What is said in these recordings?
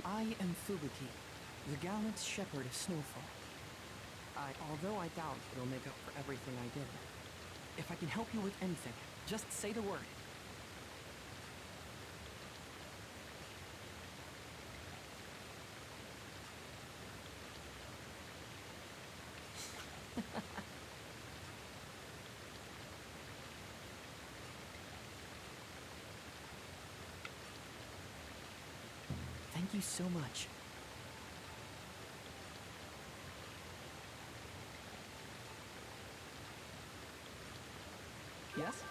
I am Fubuki, the gallant shepherd of Snowfall. Although I doubt it'll make up for everything I did, if I can help you with anything, just say the word. Thank you so much. Yes?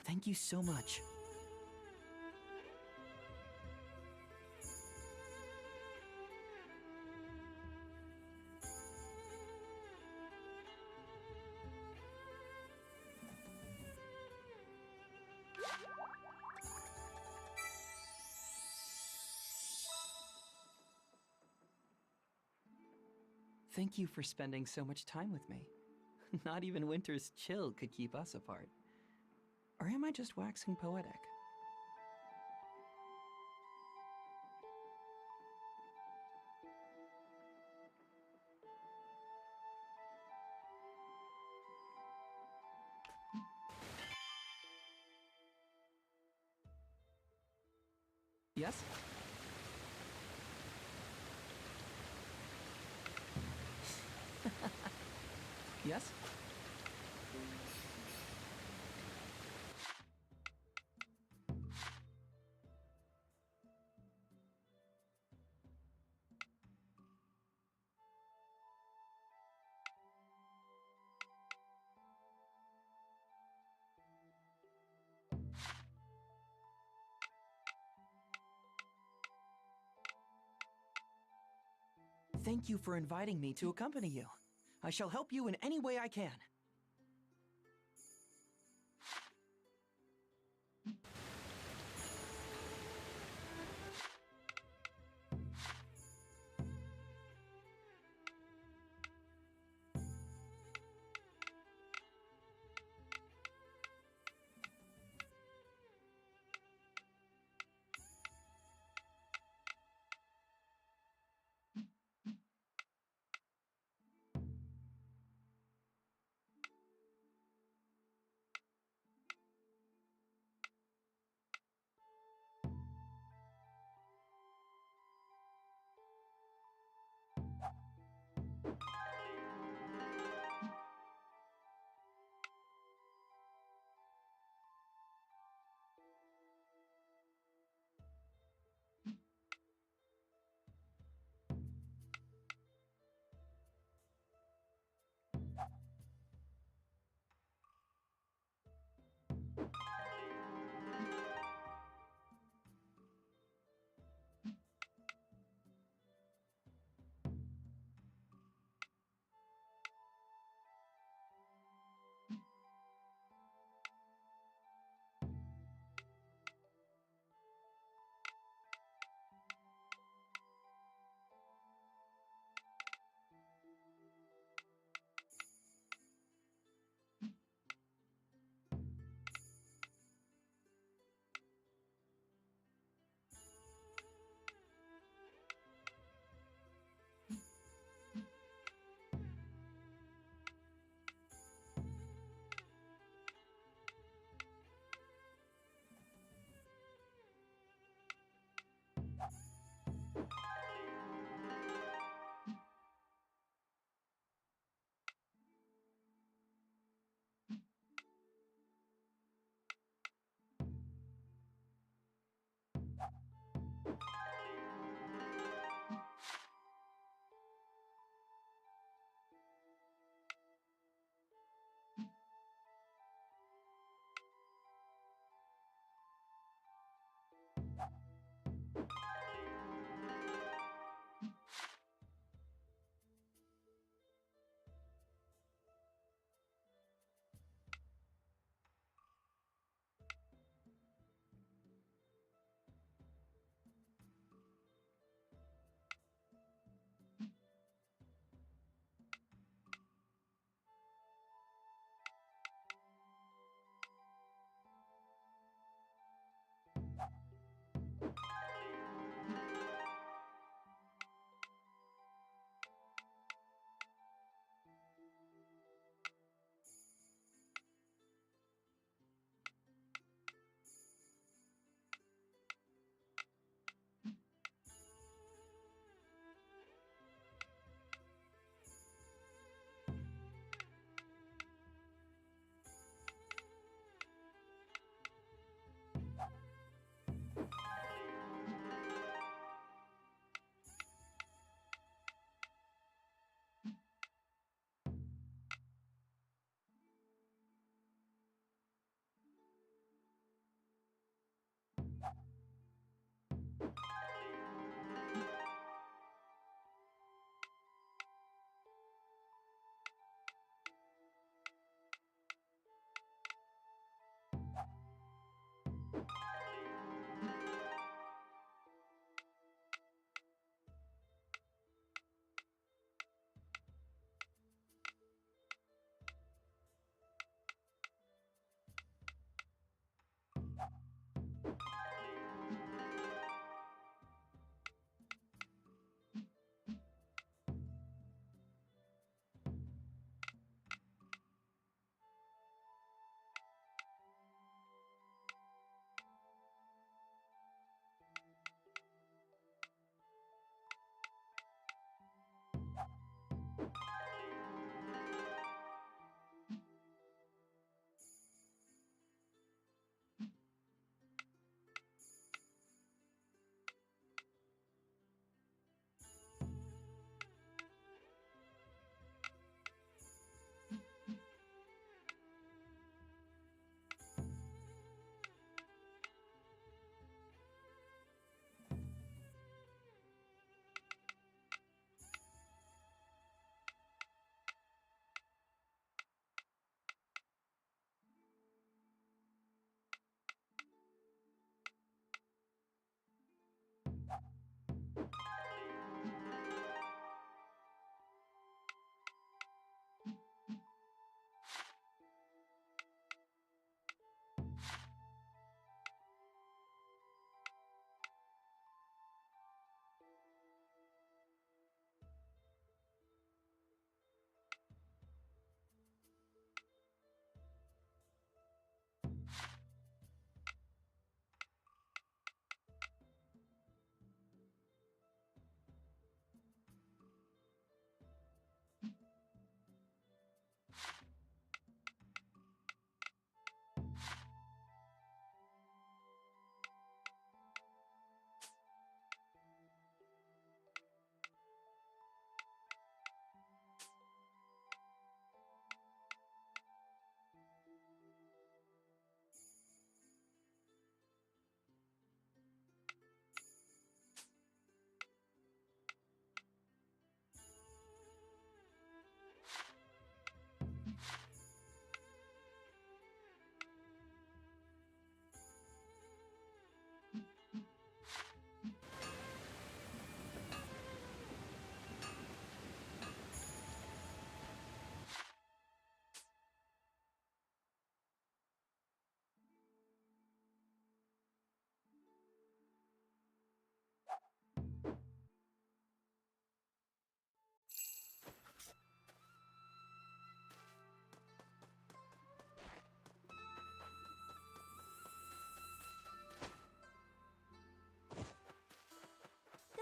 Thank you so much. Thank you for spending so much time with me. Not even winter's chill could keep us apart. Or am I just waxing poetic? Yes? Yes? Thank you for inviting me to accompany you. I shall help you in any way I can.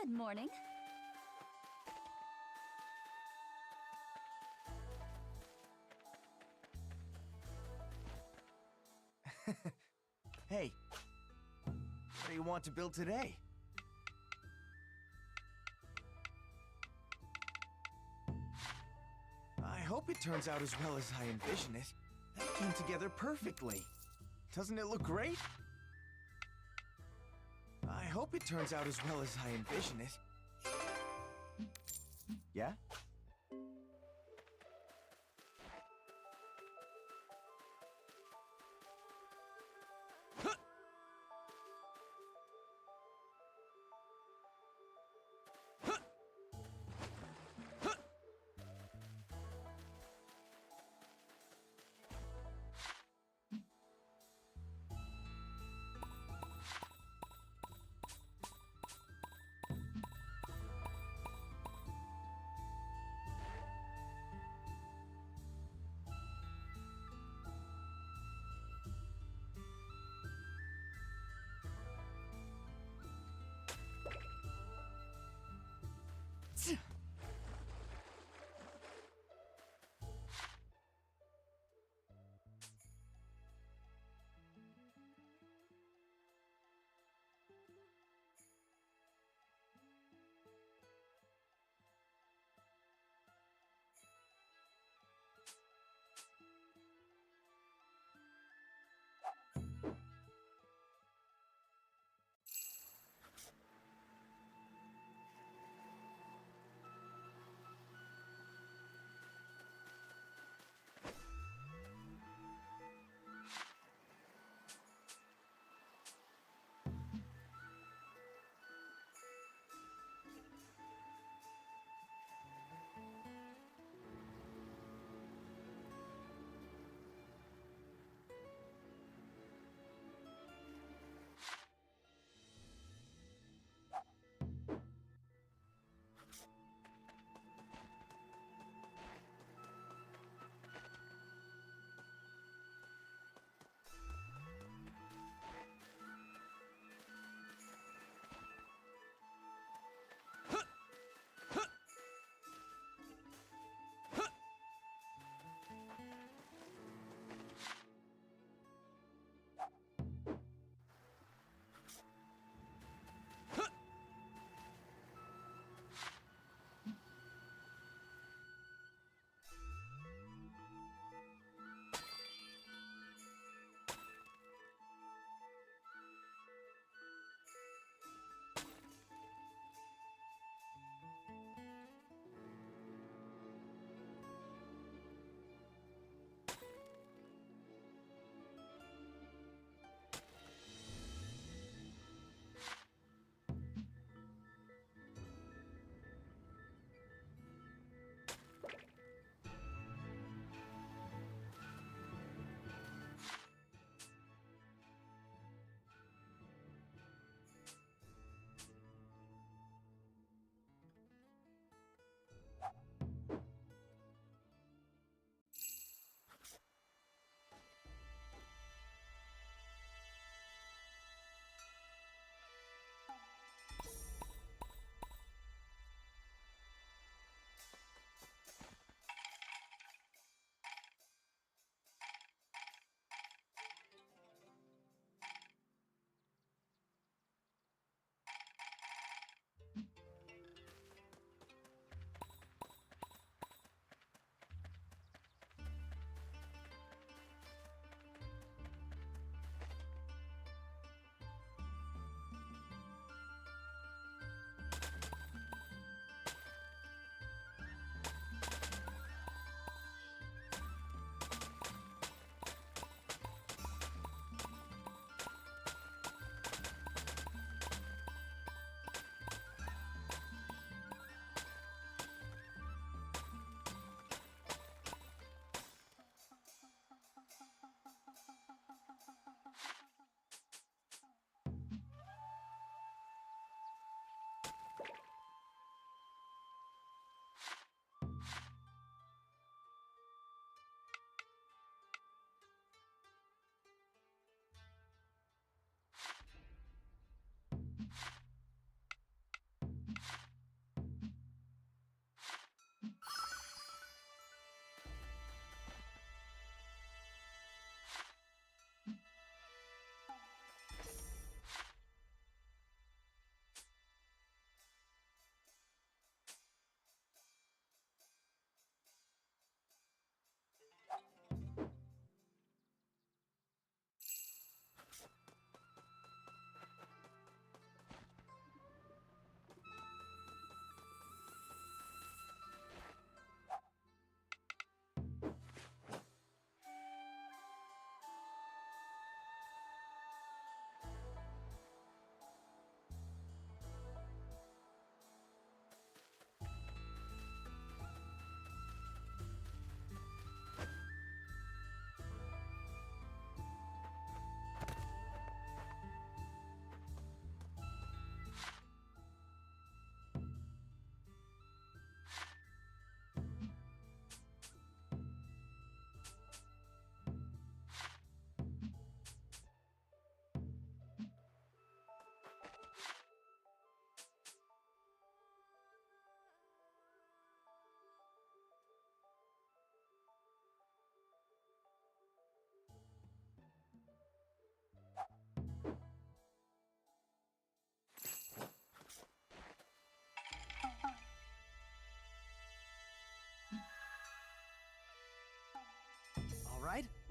Good morning. Hey, what do you want to build today? I hope it turns out as well as I envision it. That came together perfectly. Doesn't it look great? I hope it turns out as well as I envision it. Yeah?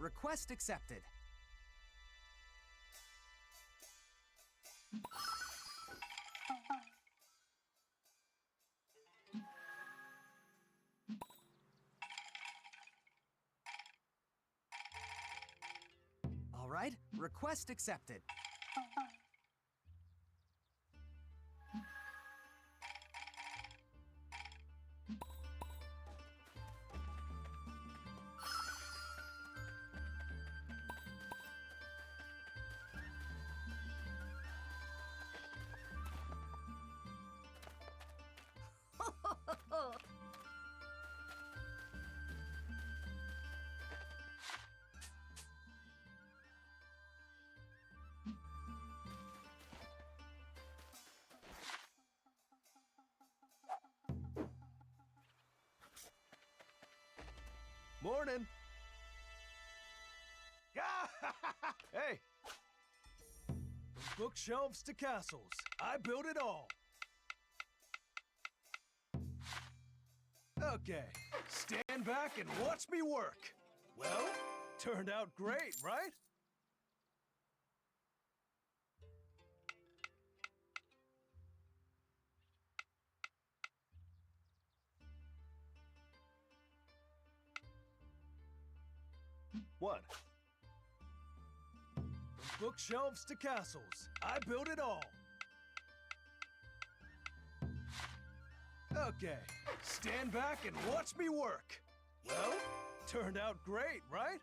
Request accepted. All right, request accepted. Morning. Hey. From bookshelves to castles, I built it all. Okay, stand back and watch me work. Well, turned out great, right? What? From bookshelves to castles, I built it all. Okay, stand back and watch me work. Well, turned out great, right?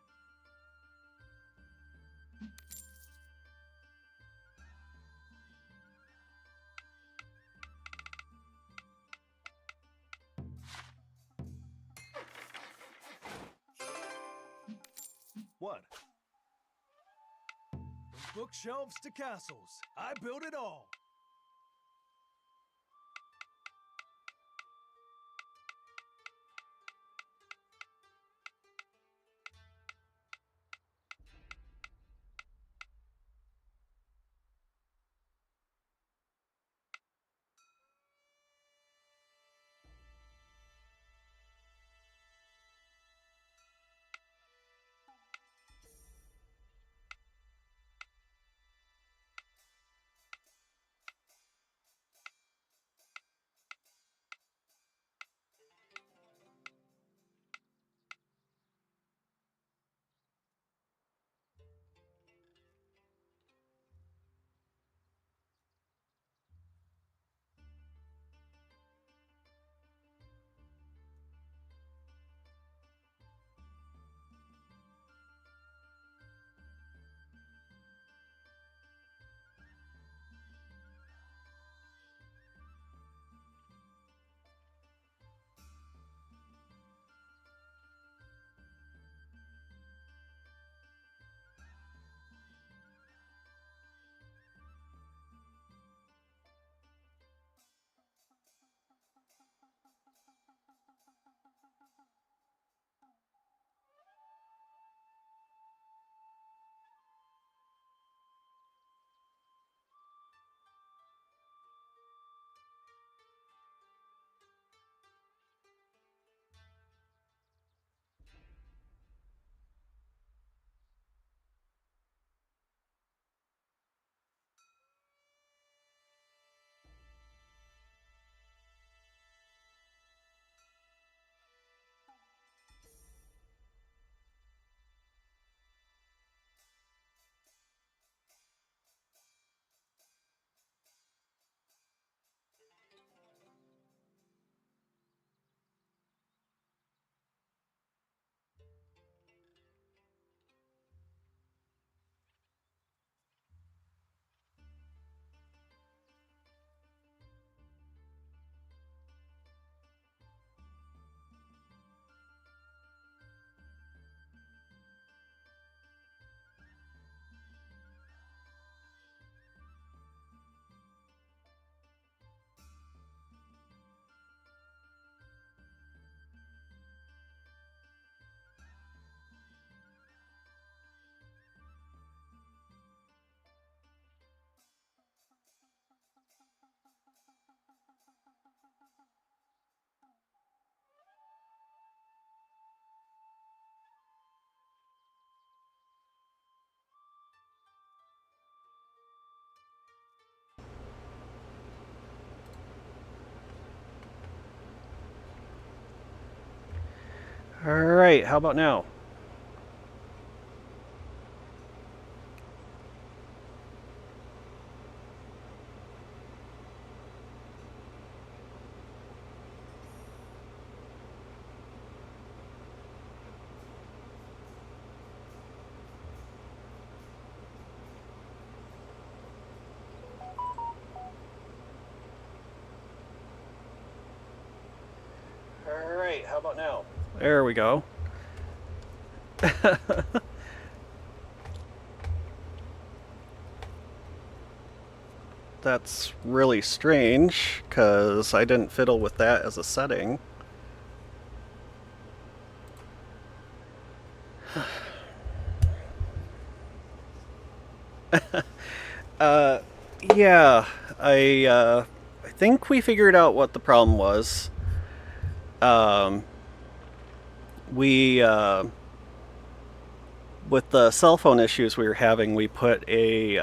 What? From bookshelves to castles, I built it all. Alright, how about now? Alright, how about now? There we go. That's really strange, because I didn't fiddle with that as a setting. Yeah, I think we figured out what the problem was. We, with the cell phone issues we were having, we put a,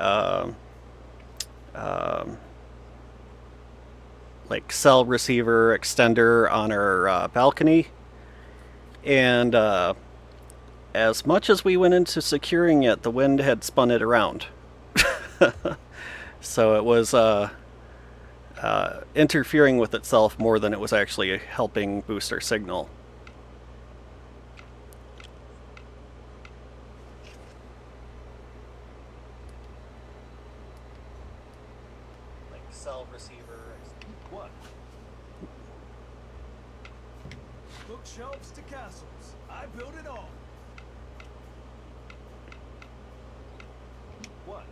like, cell receiver extender on our balcony. And as much as we went into securing it, the wind had spun it around. So it was interfering with itself more than it was actually helping boost our signal. Like cell receiver. What? Bookshelves to castles. I built it all. What?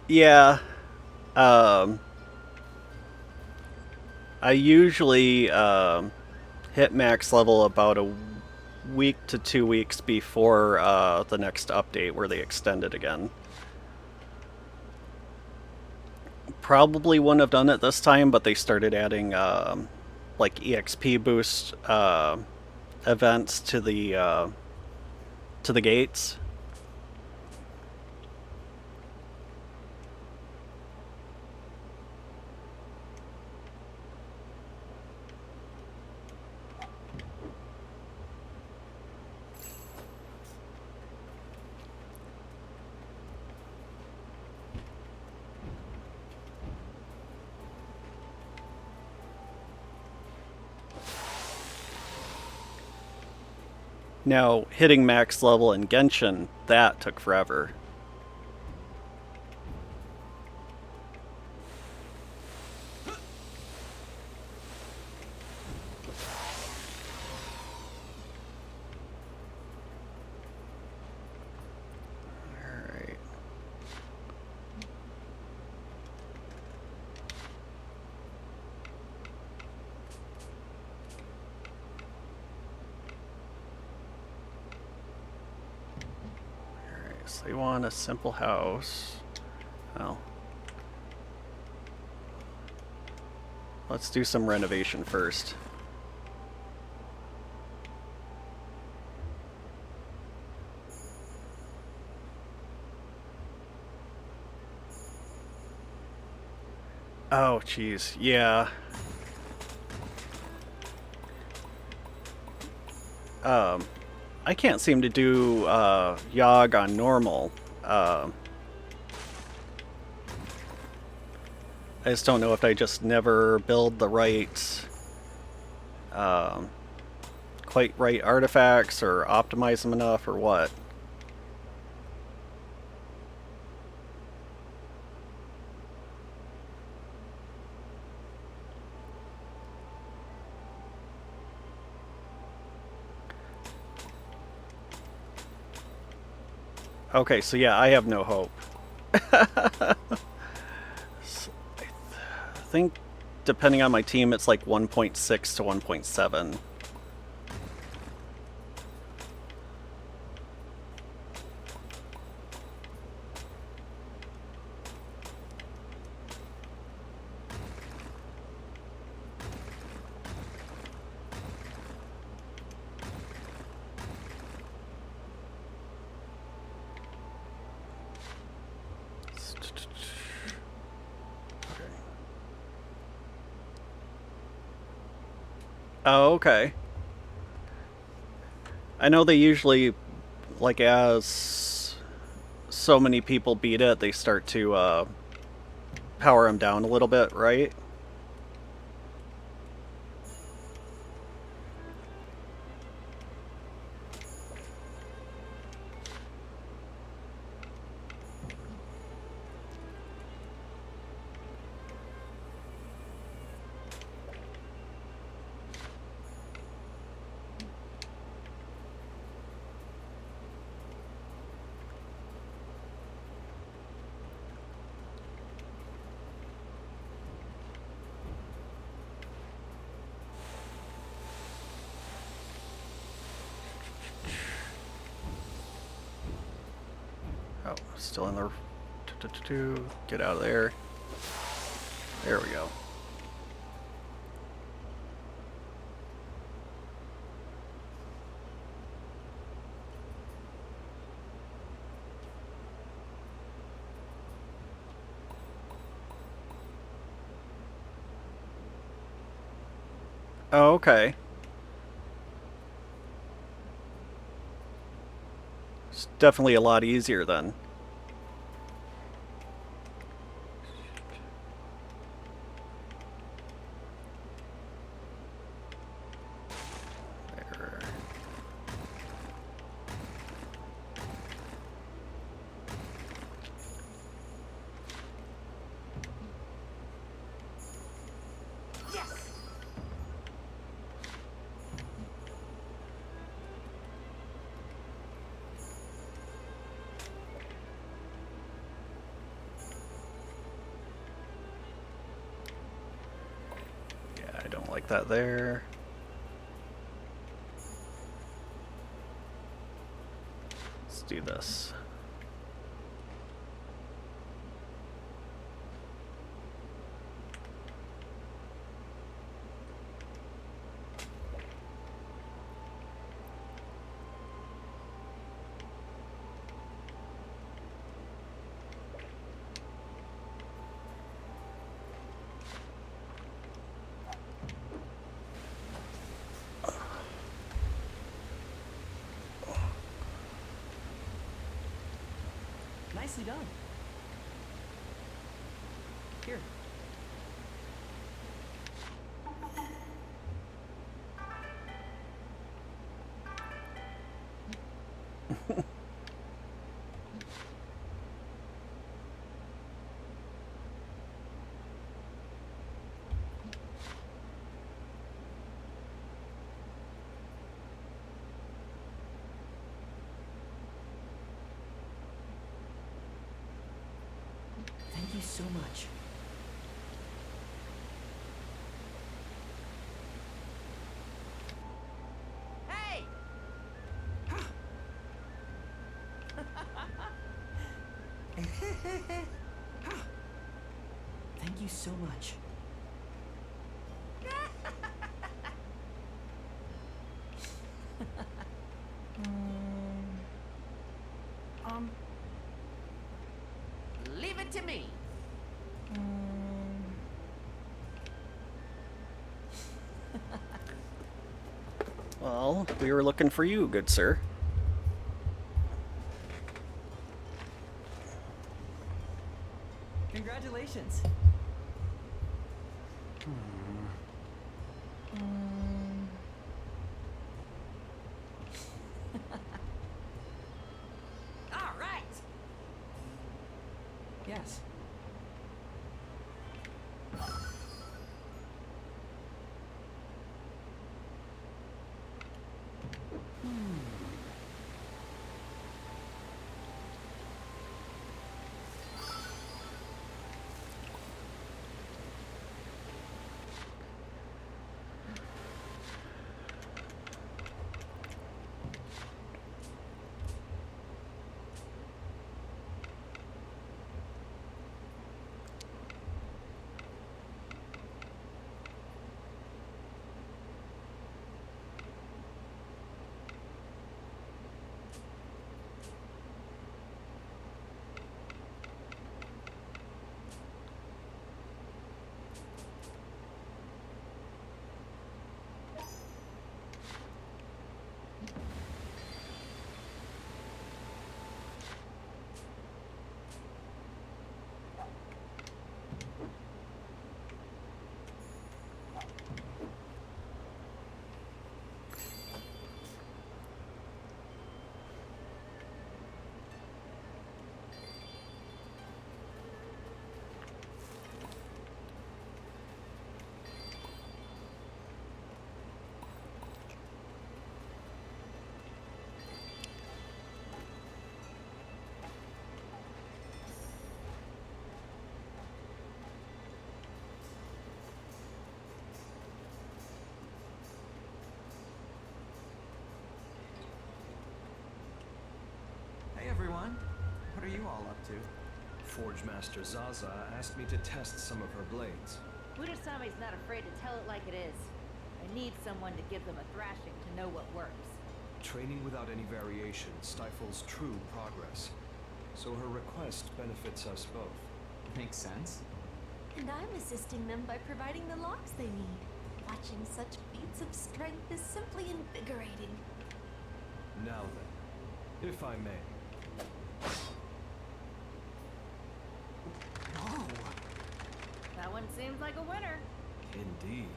Yeah. I usually hit max level about a week to 2 weeks before the next update where they extend it again. Probably wouldn't have done it this time, but they started adding like EXP boost events to the gates. Now, hitting max level in Genshin, that took forever. Alright. So they want a simple house. Well, let's do some renovation first. Oh, jeez, yeah. I can't seem to do Yogg on normal. I just don't know if I just never build the right, quite right artifacts or optimize them enough or what. Okay, so yeah, I have no hope. So I think, depending on my team, it's like 1.6 to 1.7. Oh, okay. I know they usually, like, as so many people beat it, they start to power them down a little bit, right? Oh, still in the... Get out of there. There we go. Oh, okay. It's definitely a lot easier then. There. Yeah, I don't like that there. Let's do this. Nicely done. Here. Thank you so much. Hey! Thank you so much. Leave it to me. Well, we were looking for you, good sir. Congratulations. All right. Yes. all up to? Forge Master Zaza asked me to test some of her blades. Murasami's not afraid to tell it like it is. I need someone to give them a thrashing to know what works. Training without any variation stifles true progress. So her request benefits us both. Makes sense. And I'm assisting them by providing the locks they need. Watching such feats of strength is simply invigorating. Now then, if I may. Whoa! That one seems like a winner. Indeed.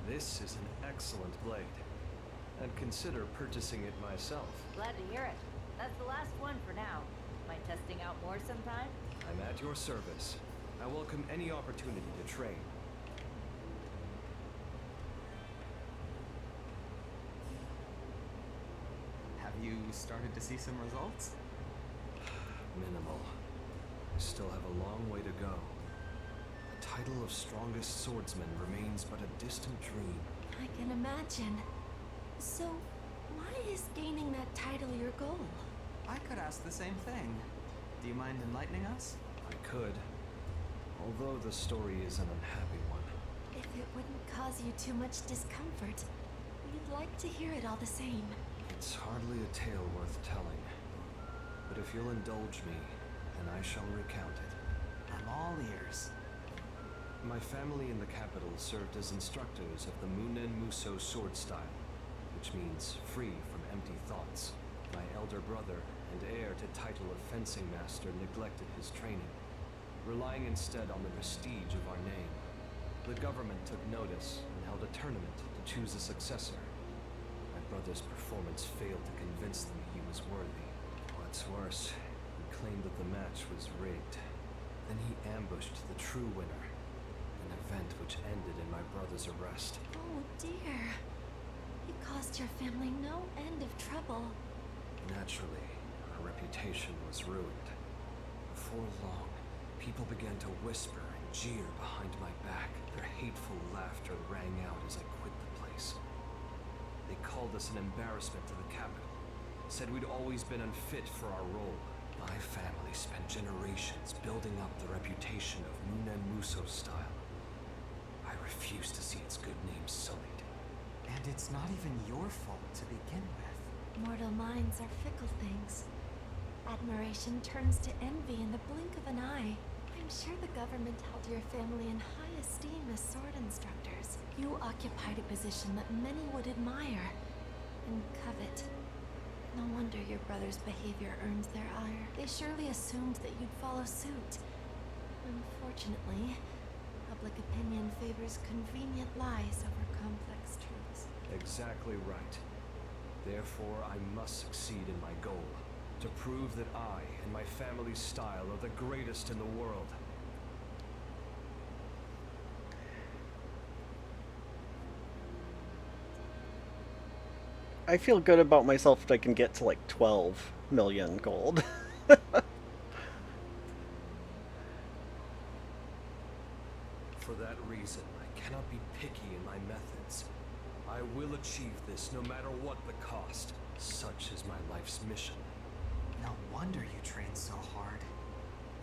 This is an excellent blade. I'd consider purchasing it myself. Glad to hear it. That's the last one for now. Mind testing out more sometime? I'm at your service. I welcome any opportunity to train. Have you started to see some results? Minimal. I still have a long way to go. The title of strongest swordsman remains but a distant dream. I can imagine. So, why is gaining that title your goal? I could ask the same thing. Do you mind enlightening us? I could. Although the story is an unhappy one. If it wouldn't cause you too much discomfort, we'd like to hear it all the same. It's hardly a tale worth telling. But if you'll indulge me, then I shall recount it. I'm all ears. My family in the capital served as instructors of the Munen Muso sword style, which means free from empty thoughts. My elder brother and heir to title of fencing master neglected his training, relying instead on the prestige of our name. The government took notice and held a tournament to choose a successor. My brother's performance failed to convince them he was worthy. What's worse, he claimed that the match was rigged. Then he ambushed the true winner, an event which ended in my brother's arrest. Oh dear. It caused your family no end of trouble. Naturally, our reputation was ruined. Before long, people began to whisper and jeer behind my back. Their hateful laughter rang out as I quit the place. They called us an embarrassment to the capital, said we'd always been unfit for our role. My family spent generations building up the reputation of Munen Muso style. I refuse to see its good name sullied. And it's not even your fault to begin with. Mortal minds are fickle things. Admiration turns to envy in the blink of an eye. I'm sure the government held your family in high esteem as sword instructors. You occupied a position that many would admire and covet. No wonder your brother's behavior earned their ire. They surely assumed that you'd follow suit. Unfortunately, public opinion favors convenient lies over complex truths. Exactly right. Therefore, I must succeed in my goal, to prove that I and my family's style are the greatest in the world. I feel good about myself if I can get to like 12 million gold. For that reason, I cannot be picky in my methods. I will achieve this no matter what the cost. Such is my life's mission. No wonder you train so hard.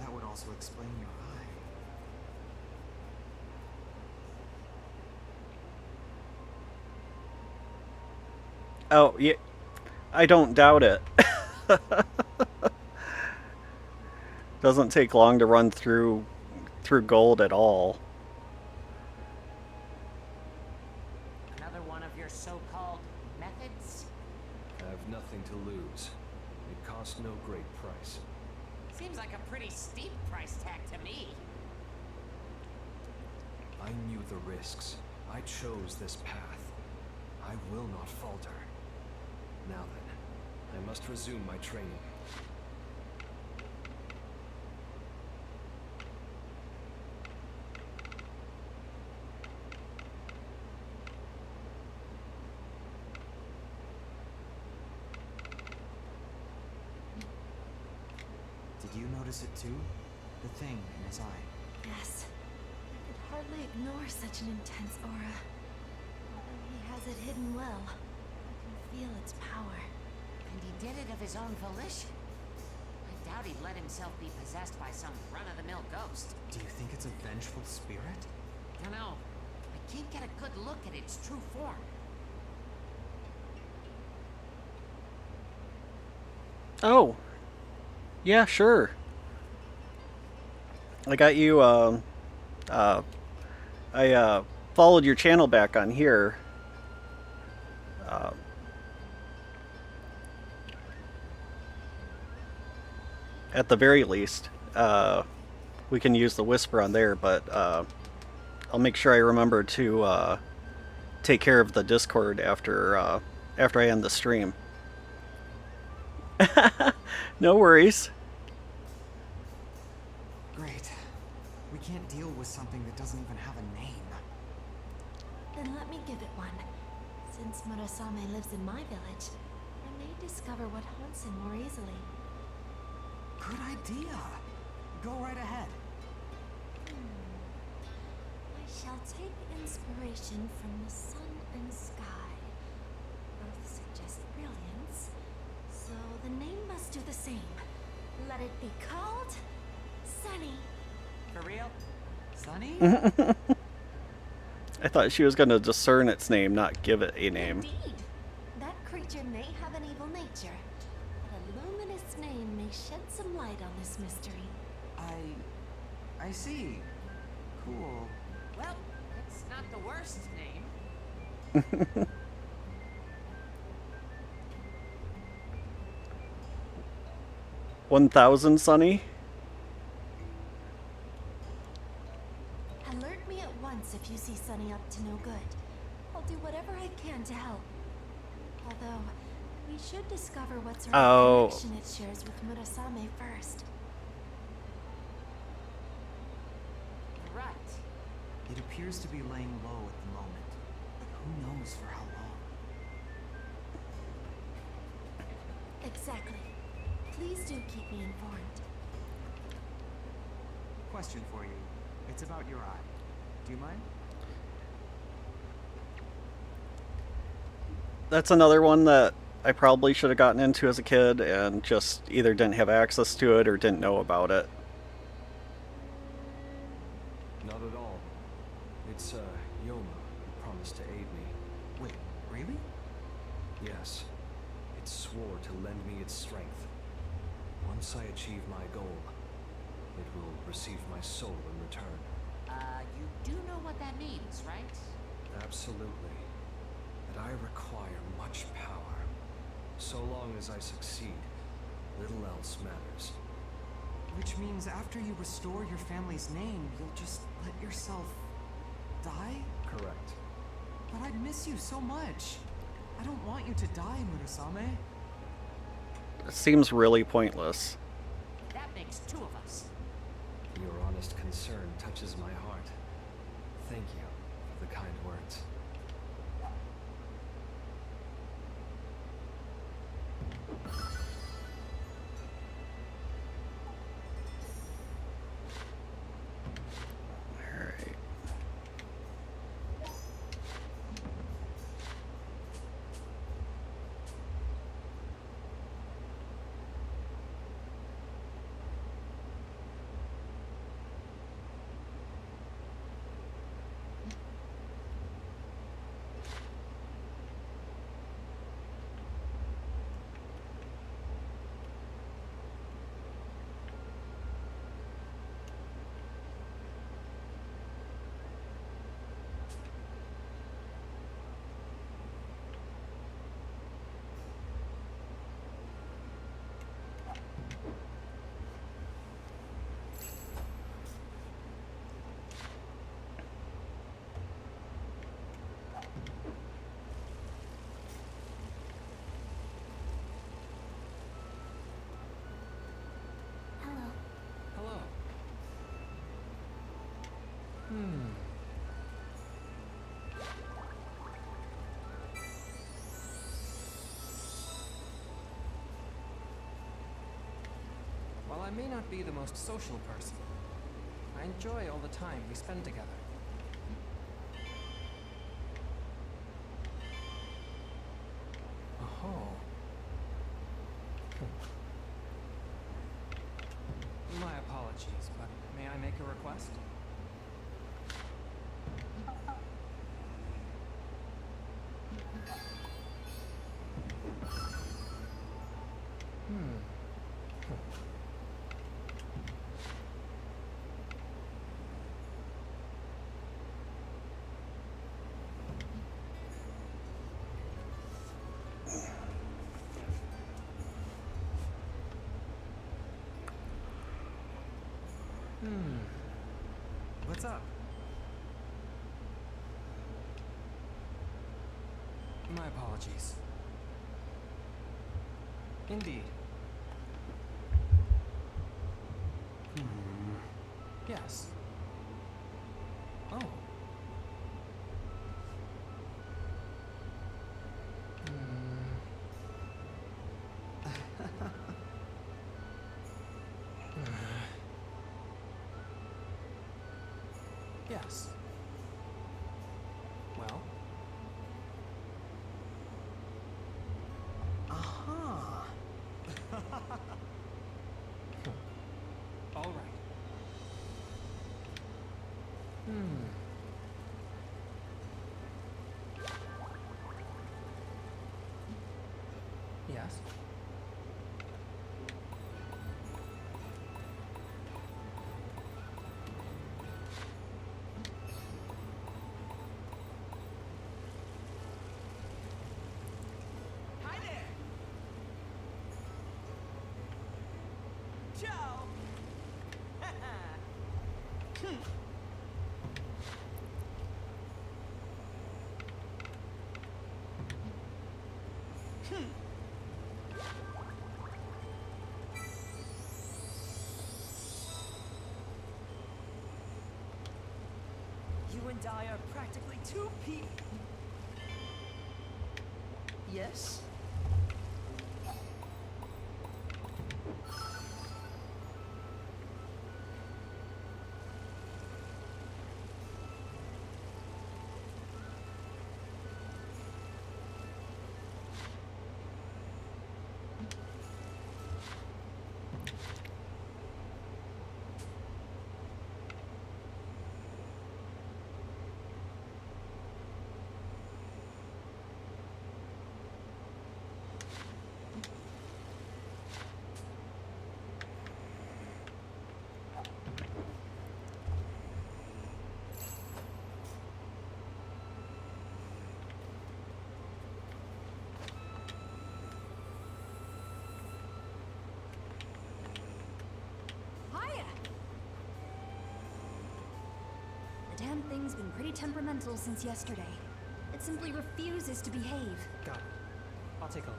That would also explain your eye. Oh, yeah. I don't doubt it. Doesn't take long to run through gold at all. Another one of your so-called methods? I have nothing to lose. It cost no great price. Seems like a pretty steep price tag to me. I knew the risks. I chose this path. I will not falter. Now then, I must resume my training. Did you notice it too? The thing in his eye. Yes. I could hardly ignore such an intense aura. Although he has it hidden well, I can feel its power. And he did it of his own volition. I doubt he'd let himself be possessed by some run-of-the-mill ghost. Do you think it's a vengeful spirit? Dunno. I can't get a good look at its true form. Oh. Yeah, sure. I got you, I followed your channel back on here. At the very least, we can use the whisper on there, but I'll make sure I remember to take care of the Discord after I end the stream. No worries. Great. We can't deal with something that doesn't even have a name. Then let me give it one. Since Murasame lives in my village, I may discover what haunts him more easily. Good idea. Go right ahead. I shall take inspiration from the sun and sky. Both suggest brilliance, so the name must do the same. Let it be called Sunny. For real? Sunny? I thought she was going to discern its name, not give it a name. Indeed. That creature may have an evil nature, but a luminous name may shed some light on this mystery. I see. Cool. Well, it's not the worst name. 1,000, Sunny? Alert me at once if you see Sunny up to no good. I'll do whatever I can to help. Although, we should discover what sort of connection it shares with Murasame first. Right. It appears to be laying low at the moment, but who knows for how long. Exactly. Please do keep me informed. Question for you. It's about your eye. Do you mind? That's another one that I probably should have gotten into as a kid and just either didn't have access to it or didn't know about it. Not at all. It's, Yoma who promised to aid me. Wait, really? Yes. It swore to lend me its strength. Once I achieve my goal, it will receive my soul in return. You do know what that means, right? Absolutely. That I require much power. So long as I succeed, little else matters. Which means after you restore your family's name, you'll just let yourself die? Correct. But I'd miss you so much. I don't want you to die, Murasame. It seems really pointless. That makes two of us. Your honest concern touches my heart. Thank you for the kind words. Alright. Hello. Hello. While I may not be the most social person, I enjoy all the time we spend together. Oh. make a request? What's up? My apologies. Indeed. Yes. Oh. Yes. Well. Aha. All right. Yes. Hi there! Ciao! You and I are practically two people. Yes? Hiya! The damn thing's been pretty temperamental since yesterday. It simply refuses to behave. Got it. I'll take a look.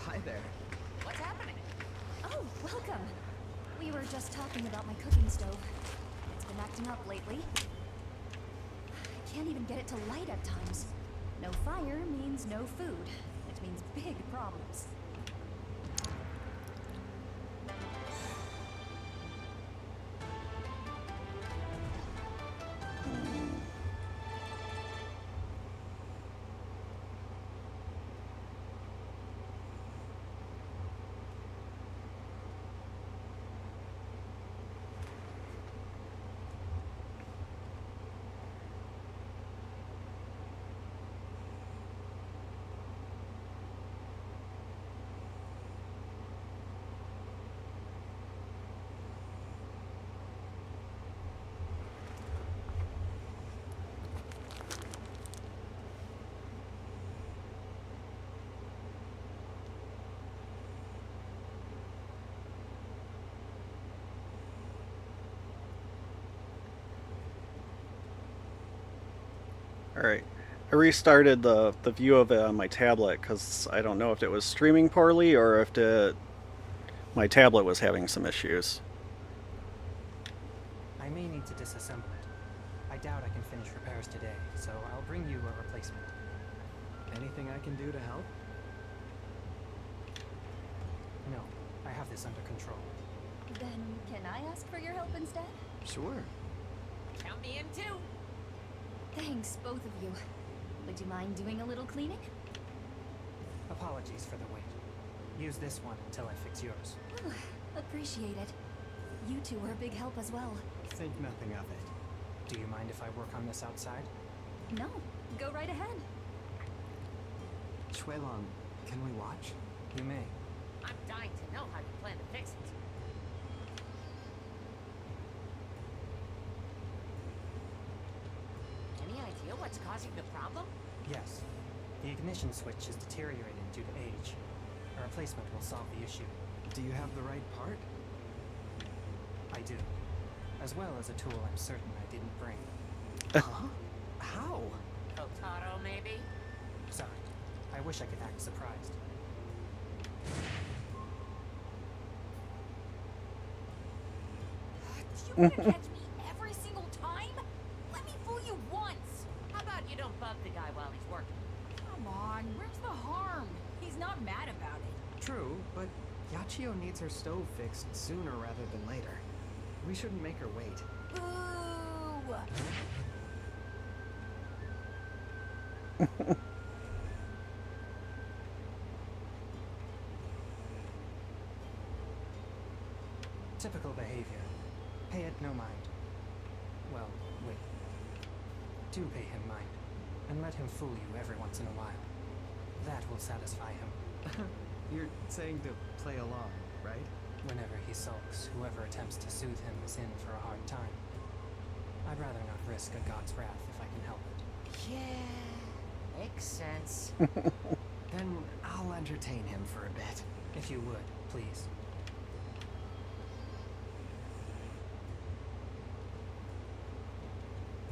Hi there. What's happening? Oh, welcome. We were just talking about my cooking stove. It's been acting up lately. I can't even get it to light at times. No fire means no food, which means big problems. Alright. I restarted the view of it on my tablet because I don't know if it was streaming poorly or if my tablet was having some issues. I may need to disassemble it. I doubt I can finish repairs today, so I'll bring you a replacement. Anything I can do to help? No, I have this under control. Then can I ask for your help instead? Sure. Count me in too. Thanks, both of you. Would you mind doing a little cleaning? Apologies for the wait. Use this one until I fix yours. Appreciate it. You two are a big help as well. Think nothing of it. Do you mind if I work on this outside? No, go right ahead. Shuelong, can we watch? You may. I'm dying to know how you plan to fix it. Any idea what's causing the problem? Yes. The ignition switch is deteriorating due to age. A replacement will solve the issue. Do you have the right part? I do. As well as a tool I'm certain I didn't bring. Huh? How? Kotaro, maybe? Sorry. I wish I could act surprised. You want to catch me every single time? Let me fool you once. How about you don't bug the guy while he's working? Come on, where's the harm? He's not mad about it. True, but Yachio needs her stove fixed sooner rather than later. We shouldn't make her wait. Boo! Typical behavior. Pay it no mind. Well, wait. Do pay him mind, and let him fool you every once in a while. That will satisfy him. You're saying to play along, right? Whenever he sulks, whoever attempts to soothe him is in for a hard time. I'd rather not risk a god's wrath if I can help it. Yeah, makes sense. Then I'll entertain him for a bit. If you would, please.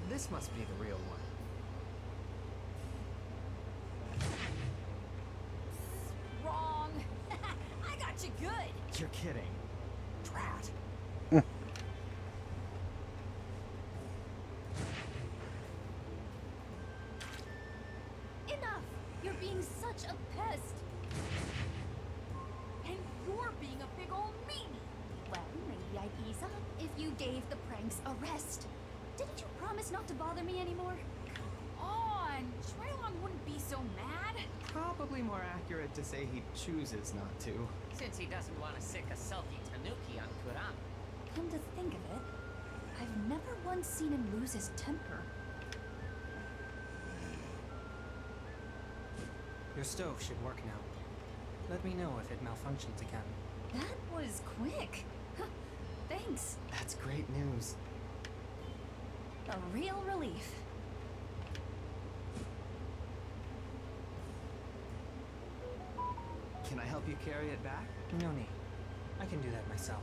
This must be the real one. Wrong. I got you good. You're kidding. Drat. Enough! You're being such a pest. And you're being a big old meanie. Well, maybe I'd ease up if you gave the pranks a rest. Didn't you promise not to bother me anymore? Come on! Shuelong wouldn't be so mad. Probably more accurate to say he chooses not to. Since he doesn't want to sick a sulky tanuki on Kurama. Come to think of it, I've never once seen him lose his temper. Your stove should work now. Let me know if it malfunctions again. That was quick. Thanks. That's great news. A real relief. Can I help you carry it back? No need. I can do that myself.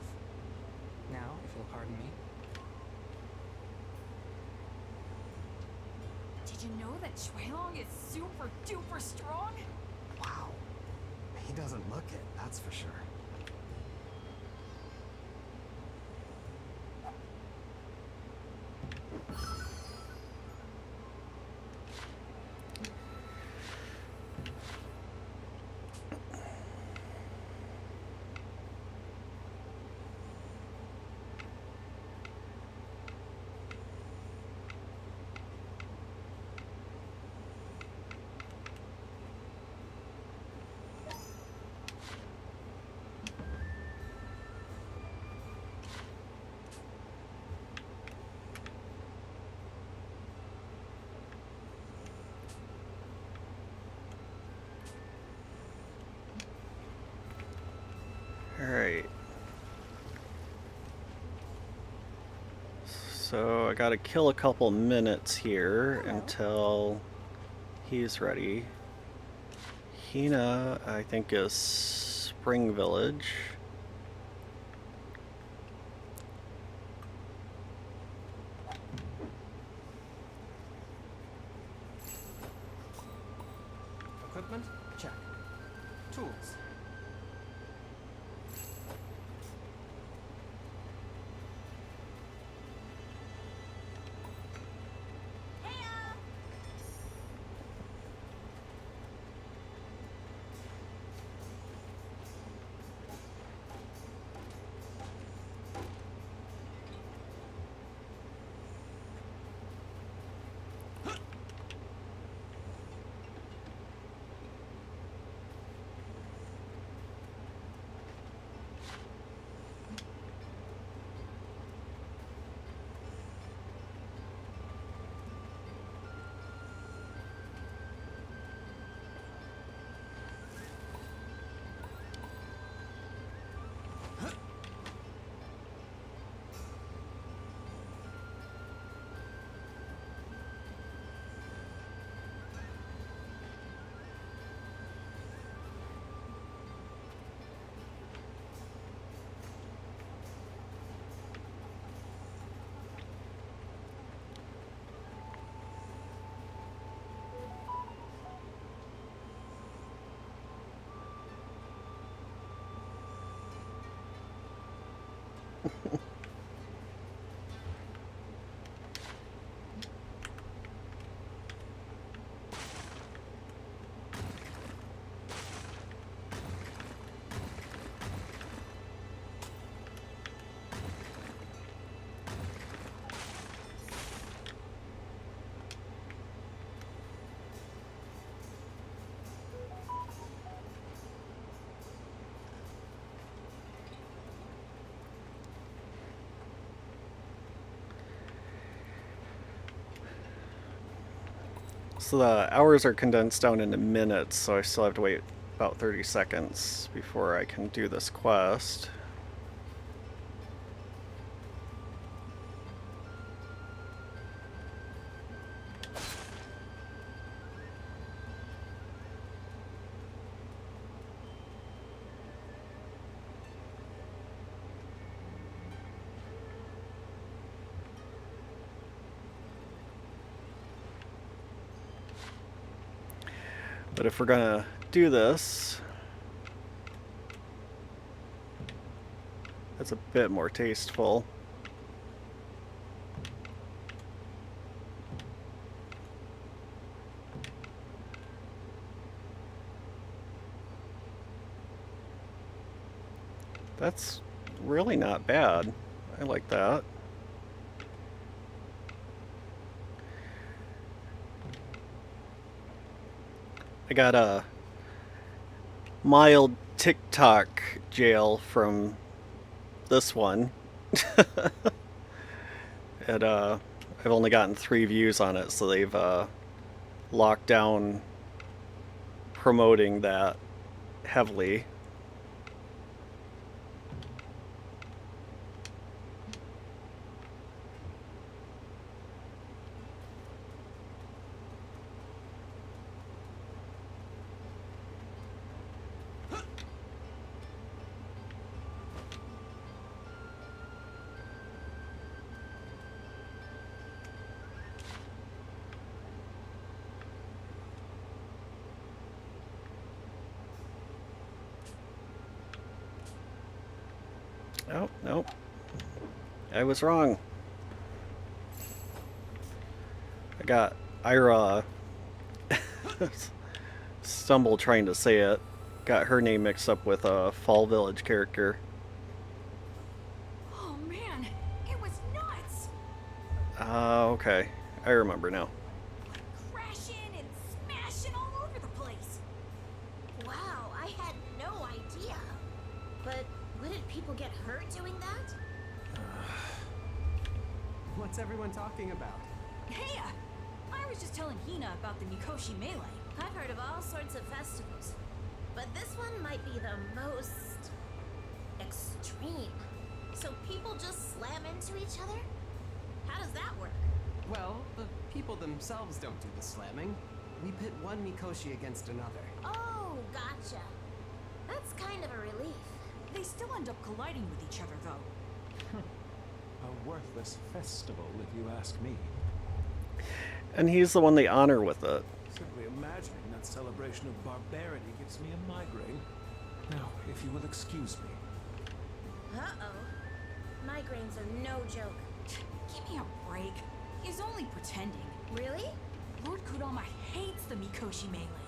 Now, if you'll pardon me. Did you know that Shuelong is super duper strong? Wow. He doesn't look it, that's for sure. Alright. So I gotta kill a couple minutes here until he's ready. Hina, I think, is Spring Village. Equipment? Check. Tools. So the hours are condensed down into minutes, so I still have to wait about 30 seconds before I can do this quest. But if we're gonna do this, it's a bit more tasteful. That's really not bad. I like that. I got a mild TikTok jail from this one. And I've only gotten 3 views on it, so they've locked down promoting that heavily. Oh, nope. I was wrong. I got Ira stumble trying to say it. Got her name mixed up with a Fall Village character. Oh man, it was nuts! Okay. I remember now. Crashing and smashing all over the place. Wow, I had no idea. But wouldn't people get hurt doing that? What's everyone talking about? Hey, I was just telling Hina about the Mikoshi Melee. I've heard of all sorts of festivals, but this one might be the most extreme. So people just slam into each other? How does that work? Well, the people themselves don't do the slamming. We pit one Mikoshi against another. Oh, gotcha. That's kind of a relief. They still end up colliding with each other, though. A worthless festival, if you ask me. And he's the one they honor with it. Simply imagining that celebration of barbarity gives me a migraine. Now, if you will excuse me. Uh-oh. Migraines are no joke. Give me a break. He's only pretending. Really? Lord Kurama hates the Mikoshi Melee.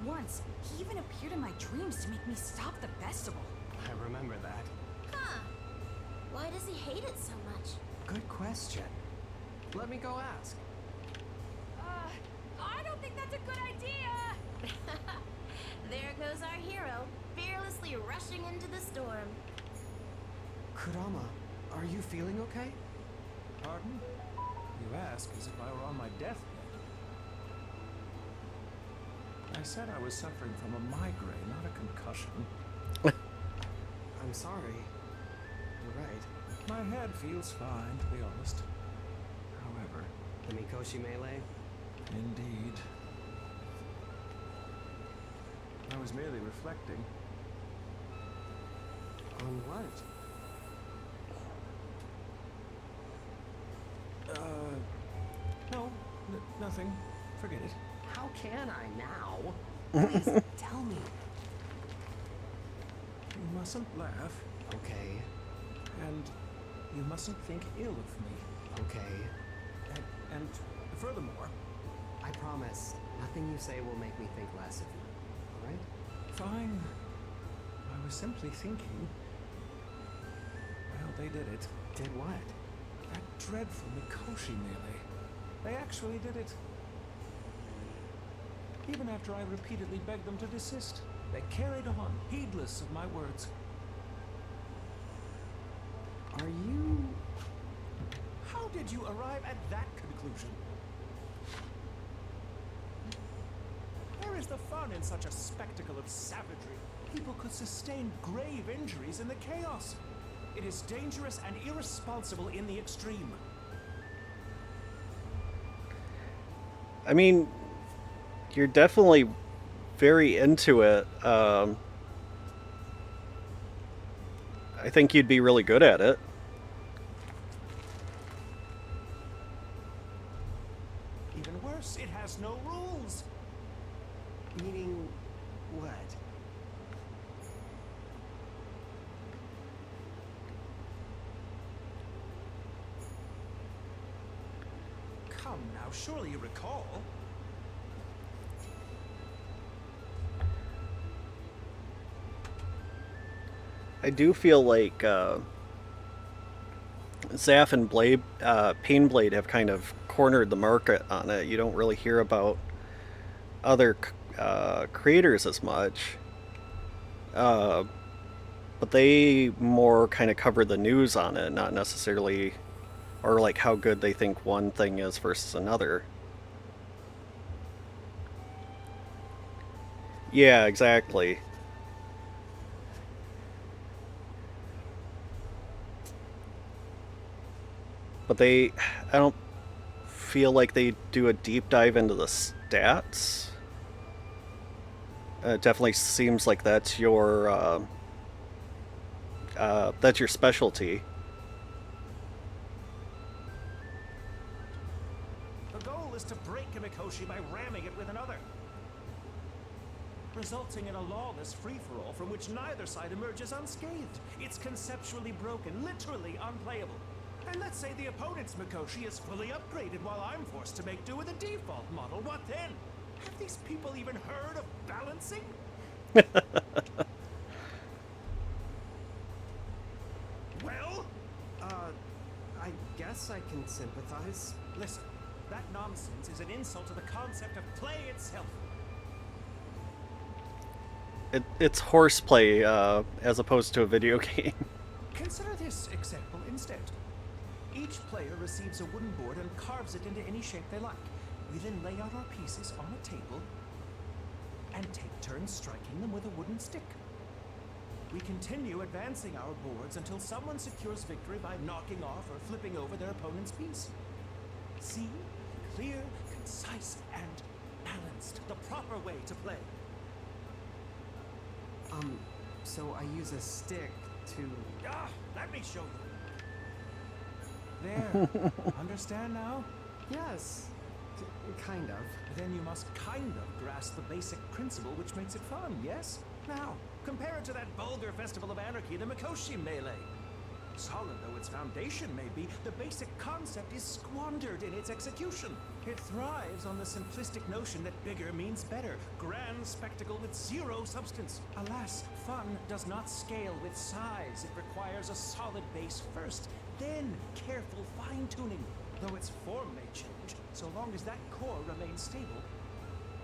Once, he even appeared in my dreams to make me stop the festival. I remember that. Huh. Why does he hate it so much? Good question. Let me go ask. I don't think that's a good idea! There goes our hero, fearlessly rushing into the storm. Kurama, are you feeling okay? Pardon? You ask as if I were on my deathbed. I said I was suffering from a migraine, not a concussion. I'm sorry. You're right. My head feels fine, to be honest. However... The Mikoshi Melee? Indeed. I was merely reflecting. On what? No, nothing. Forget it. How can I now? Please, tell me. You mustn't laugh, Okay, and you mustn't think ill of me. okay. And furthermore, I promise, nothing you say will make me think less of you. Alright? fine. I was simply thinking. Well, they did it. Did what? That dreadful Mikoshi melee. They actually did it. Even after I repeatedly begged them to desist, they carried on, heedless of my words. Are you... How did you arrive at that conclusion? Where is the fun in such a spectacle of savagery? People could sustain grave injuries in the chaos. It is dangerous and irresponsible in the extreme. I mean, you're definitely very into it. I think you'd be really good at it. Even worse, it has no rules. Meaning what? Come now, surely you recall. I do feel like Zaf and Painblade have kind of cornered the market on it. You don't really hear about other creators as much. But they more kind of cover the news on it, not necessarily, or like how good they think one thing is versus another. Yeah, exactly. But I don't feel like they do a deep dive into the stats. It definitely seems like that's your specialty. The goal is to break a Mikoshi by ramming it with another, resulting in a lawless free-for-all from which neither side emerges unscathed. It's conceptually broken, literally unplayable. And let's say the opponent's Mikoshi is fully upgraded while I'm forced to make do with a default model. What then? Have these people even heard of balancing? Well? I guess I can sympathize. Listen, that nonsense is an insult to the concept of play itself. It's horseplay as opposed to a video game. Consider this example instead. Each player receives a wooden board and carves it into any shape they like. We then lay out our pieces on a table and take turns striking them with a wooden stick. We continue advancing our boards until someone secures victory by knocking off or flipping over their opponent's piece. See? Clear, concise, and balanced. The proper way to play. So I use a stick to... Let me show you. There. Understand now? Yes. Kind of. Then you must kind of grasp the basic principle which makes it fun, yes? Now, compare it to that vulgar festival of anarchy, the Mikoshi melee. Solid though its foundation may be, the basic concept is squandered in its execution. It thrives on the simplistic notion that bigger means better, grand spectacle with zero substance. Alas, fun does not scale with size. It requires a solid base first, then careful fine-tuning. Though its form may change, so long as that core remains stable,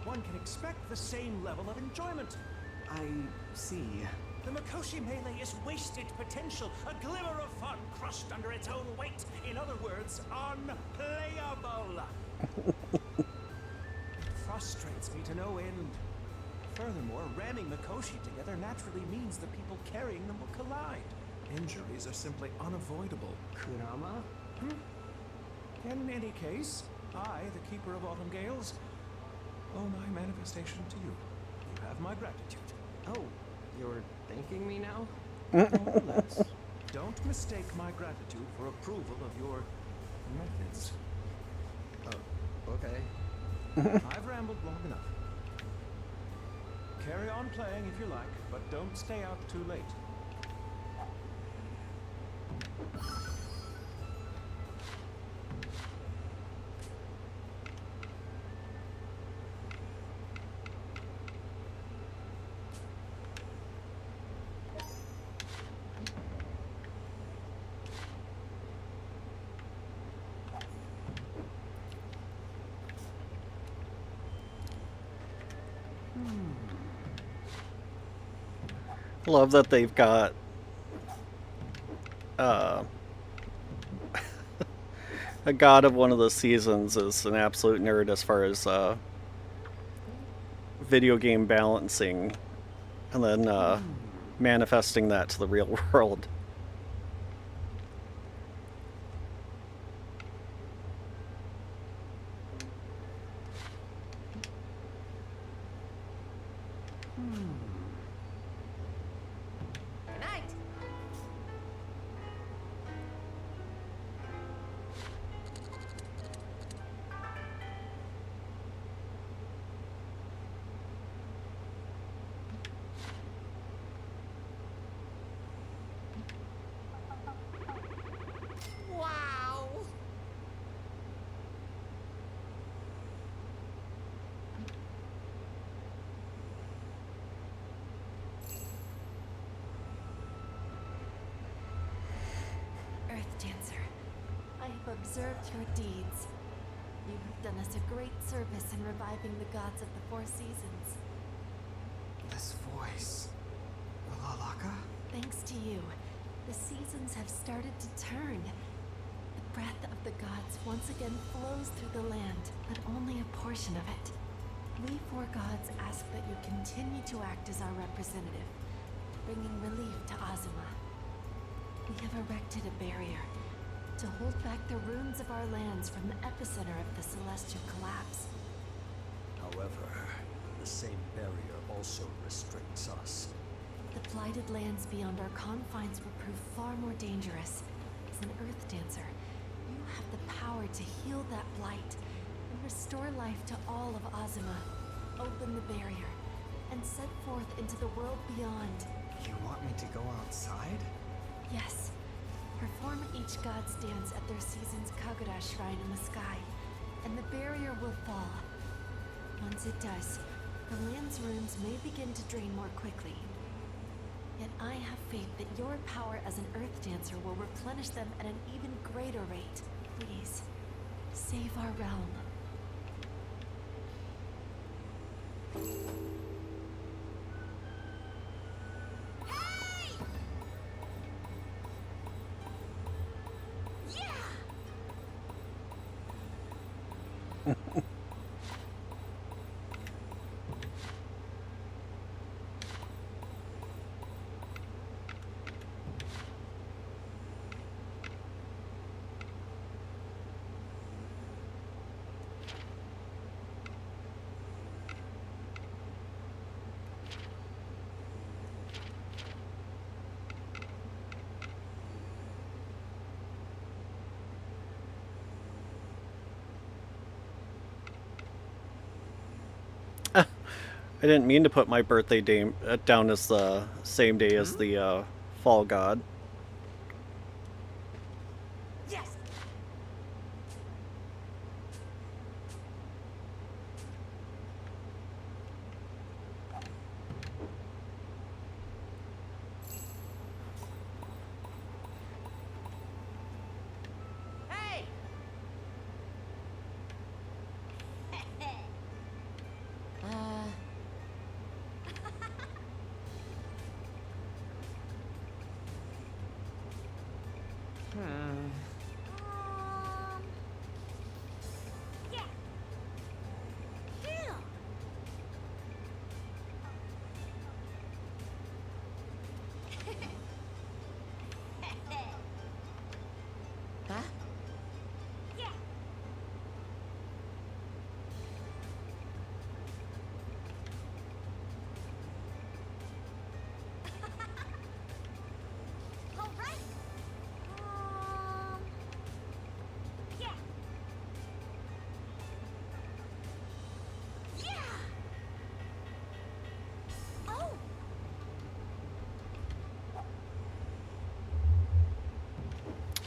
one can expect the same level of enjoyment. I see. The Mikoshi melee is wasted potential, a glimmer of fun crushed under its own weight. In other words, unplayable. It frustrates me to no end. Furthermore, ramming Mikoshi together naturally means the people carrying them will collide. Injuries are simply unavoidable. Kurama? In any case, I, the Keeper of Autumn Gales, owe my manifestation to you. You have my gratitude. Oh, you're thanking me now? No less. Don't mistake my gratitude for approval of your methods. Oh, okay. I've rambled long enough. Carry on playing if you like, but don't stay out too late. Love that they've got a god of one of the seasons is an absolute nerd as far as video game balancing and then manifesting that to the real world. Good night. Wow. Earth Dancer, I have observed your deeds. You have done us a great service in reviving the gods of the Four Seasons. This voice. Lalaka? Thanks to you, the seasons have started to turn. The breath of the gods once again flows through the land, but only a portion of it. We four gods ask that you continue to act as our representative, bringing relief to Azuma. We have erected a barrier to hold back the runes of our lands from the epicenter of the celestial collapse. However, the same barrier also restricts us. The blighted lands beyond our confines will prove far more dangerous. As an Earth Dancer, you have the power to heal that blight and restore life to all of Azuma. Open the barrier and set forth into the world beyond. You want me to go outside? Yes. Perform each god's dance at their season's Kagura shrine in the sky, and the barrier will fall. Once it does, the land's runes may begin to drain more quickly. Yet I have faith that your power as an Earth Dancer will replenish them at an even greater rate. Please, save our realm. I didn't mean to put my birthday day down as the same day as the fall god. Yes. Hey. Yeah. Yeah. Huh? Yeah. All right. Yeah. Yeah. Oh.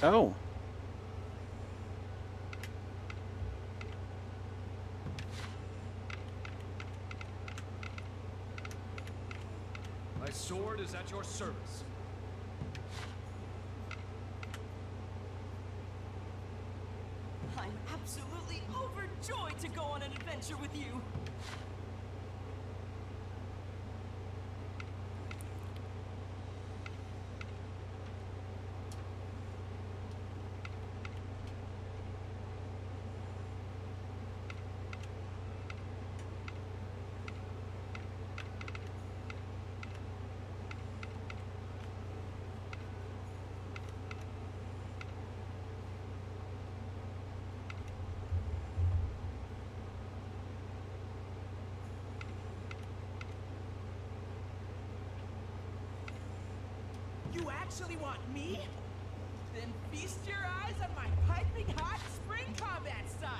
Oh. My sword is at your service. I'm absolutely overjoyed to go on an adventure with you. actually want me? Then feast your eyes on my piping hot spring combat style.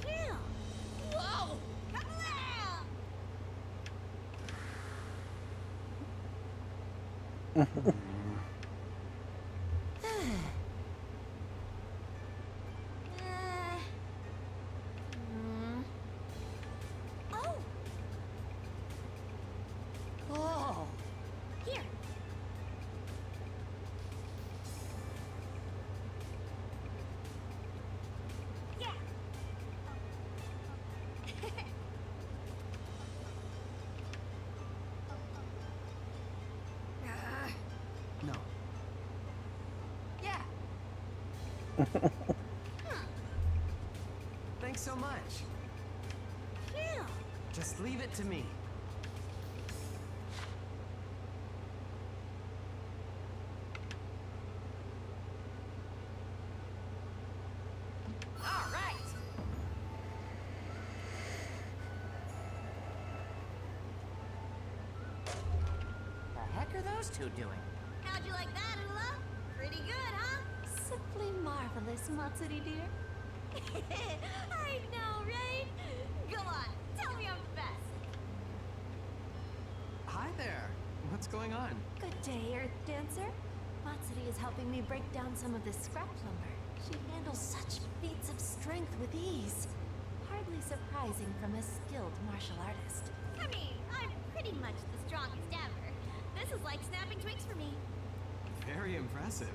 Phew. Whoa! Kablam! Oh! Oh! Here. Yeah. No. Yeah. Thanks so much. Phew. Just leave it to me. All right. The heck are those two doing? How'd you like that, Ula? Pretty good, huh? Simply marvelous, Matsuri dear. I know, right? Go on, tell me I'm the best. Hi there. What's going on? Good day, Earth Dancer. Matsuri is helping me break down some of this scrap lumber. She handles such feats of strength with ease. Hardly surprising from a skilled martial artist. I mean, I'm pretty much the strongest ever. This is like snapping twigs for me. Very impressive.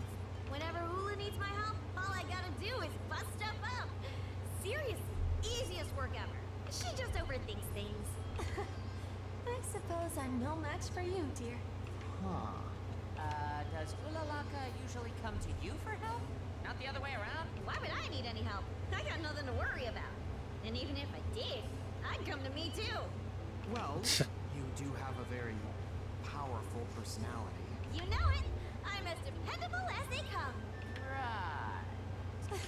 Whenever Ula needs my help, all I gotta do is bust stuff up. Seriously, easiest work ever. She just overthinks things. I suppose I'm no match for you, dear. Huh. Does Ulalaka usually come to you for help? Not the other way around? Why would I need any help? I got nothing to worry about. And even if I did, I'd come to me too. Well, you do have a very powerful personality. You know it. I'm as dependable as they come. Right.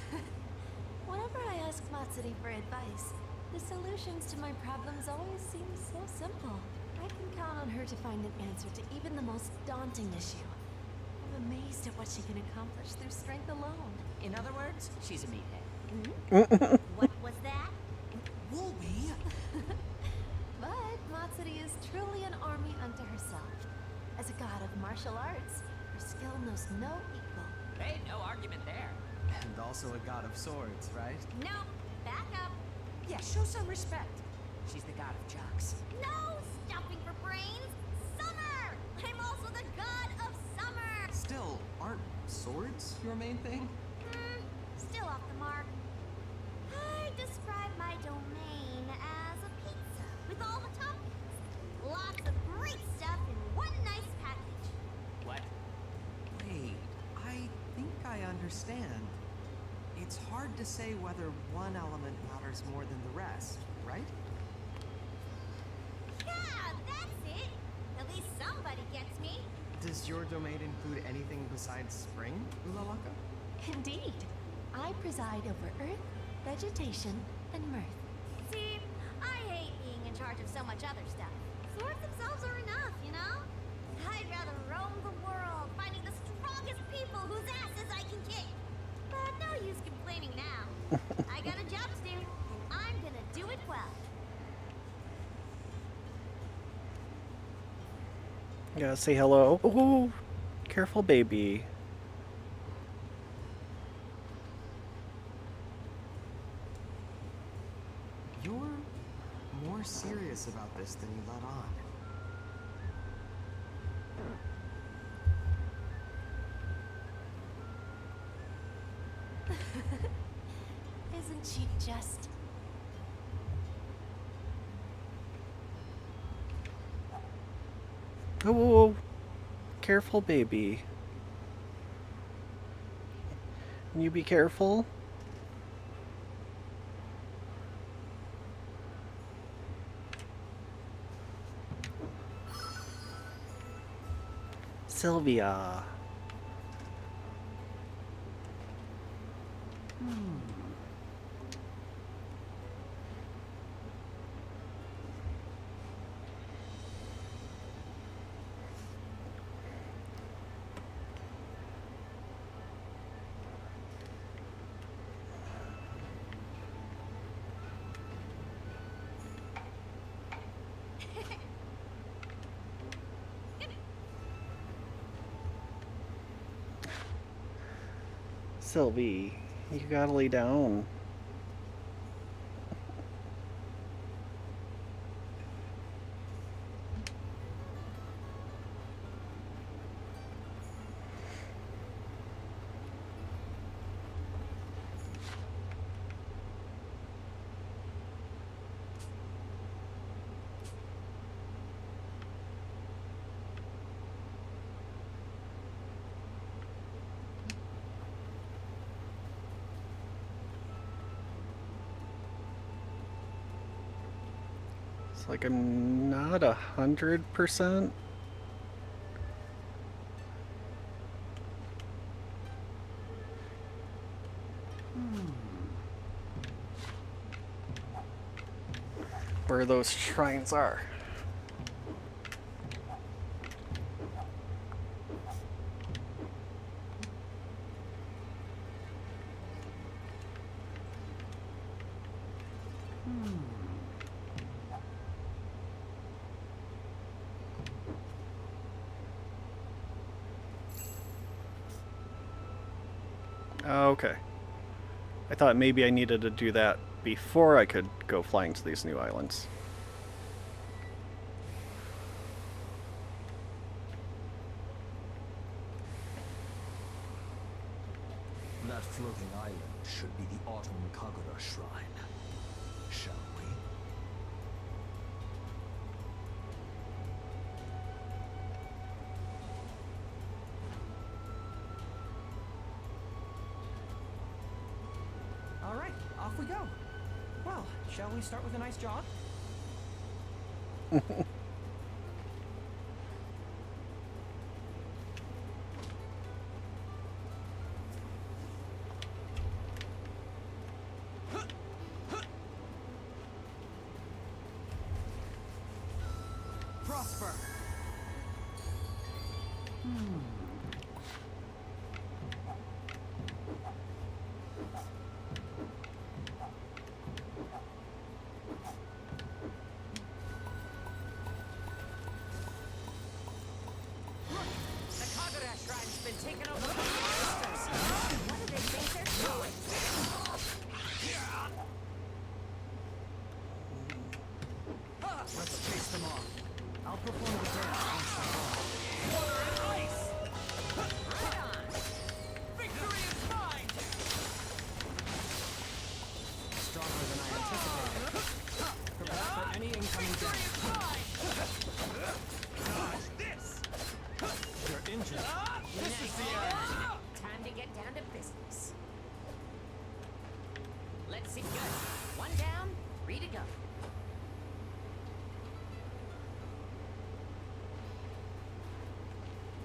Whenever I ask Matsuri for advice, the solutions to my problems always seem so simple. I can count on her to find an answer to even the most daunting issue. I'm amazed at what she can accomplish through strength alone. In other words, she's a meathead. What was that? Wolby! But Matsuri is truly an army unto herself. As a god of martial arts, her skill knows no equal. Hey, no argument there. And also a god of swords, right? No, back up. Yeah, show some respect. She's the god of jocks. No stuffing for brains. Summer! I'm also the god of summer. Still, aren't swords your main thing? Still off the mark. I describe my domain as a pizza with all the toppings. Lots of great stuff in one nice package. What? Wait, I think I understand. It's hard to say whether one element matters more than the rest, right? Yeah, that's it. At least somebody gets me. Does your domain include anything besides spring, Ulalaka? Indeed. I preside over earth, vegetation, and mirth. See, I hate being in charge of so much other stuff. Swords themselves are enough, you know? I'd rather roam the world, finding the strongest people whose asses I can kick. But no use complaining now. I got a job to do, and I'm gonna do it well. Gotta say hello. Ooh, careful, baby. You're more serious about this than you let on. Isn't she just... Oh, careful, baby. Can you be careful? Sylvia. Sylvie, you gotta lay down. It's like I'm not 100%. Where those shrines are. Okay. I thought maybe I needed to do that before I could go flying to these new islands. That floating island should be the Autumn Kagura Shrine. Shall we? All right, off we go. Well, shall we start with a nice jog? Prosper. The Kagura Shrine's been taken over by monsters. What do they think they're doing? Let's chase them off. I'll perform the dance once they're gone. Water and ice! Right on! Victory is mine! Stronger than I anticipated. Prepare for any incoming damage. Dodge this! You're injured. This is the end! Time to get down to business. Let's see. Good. One down, 3 to go.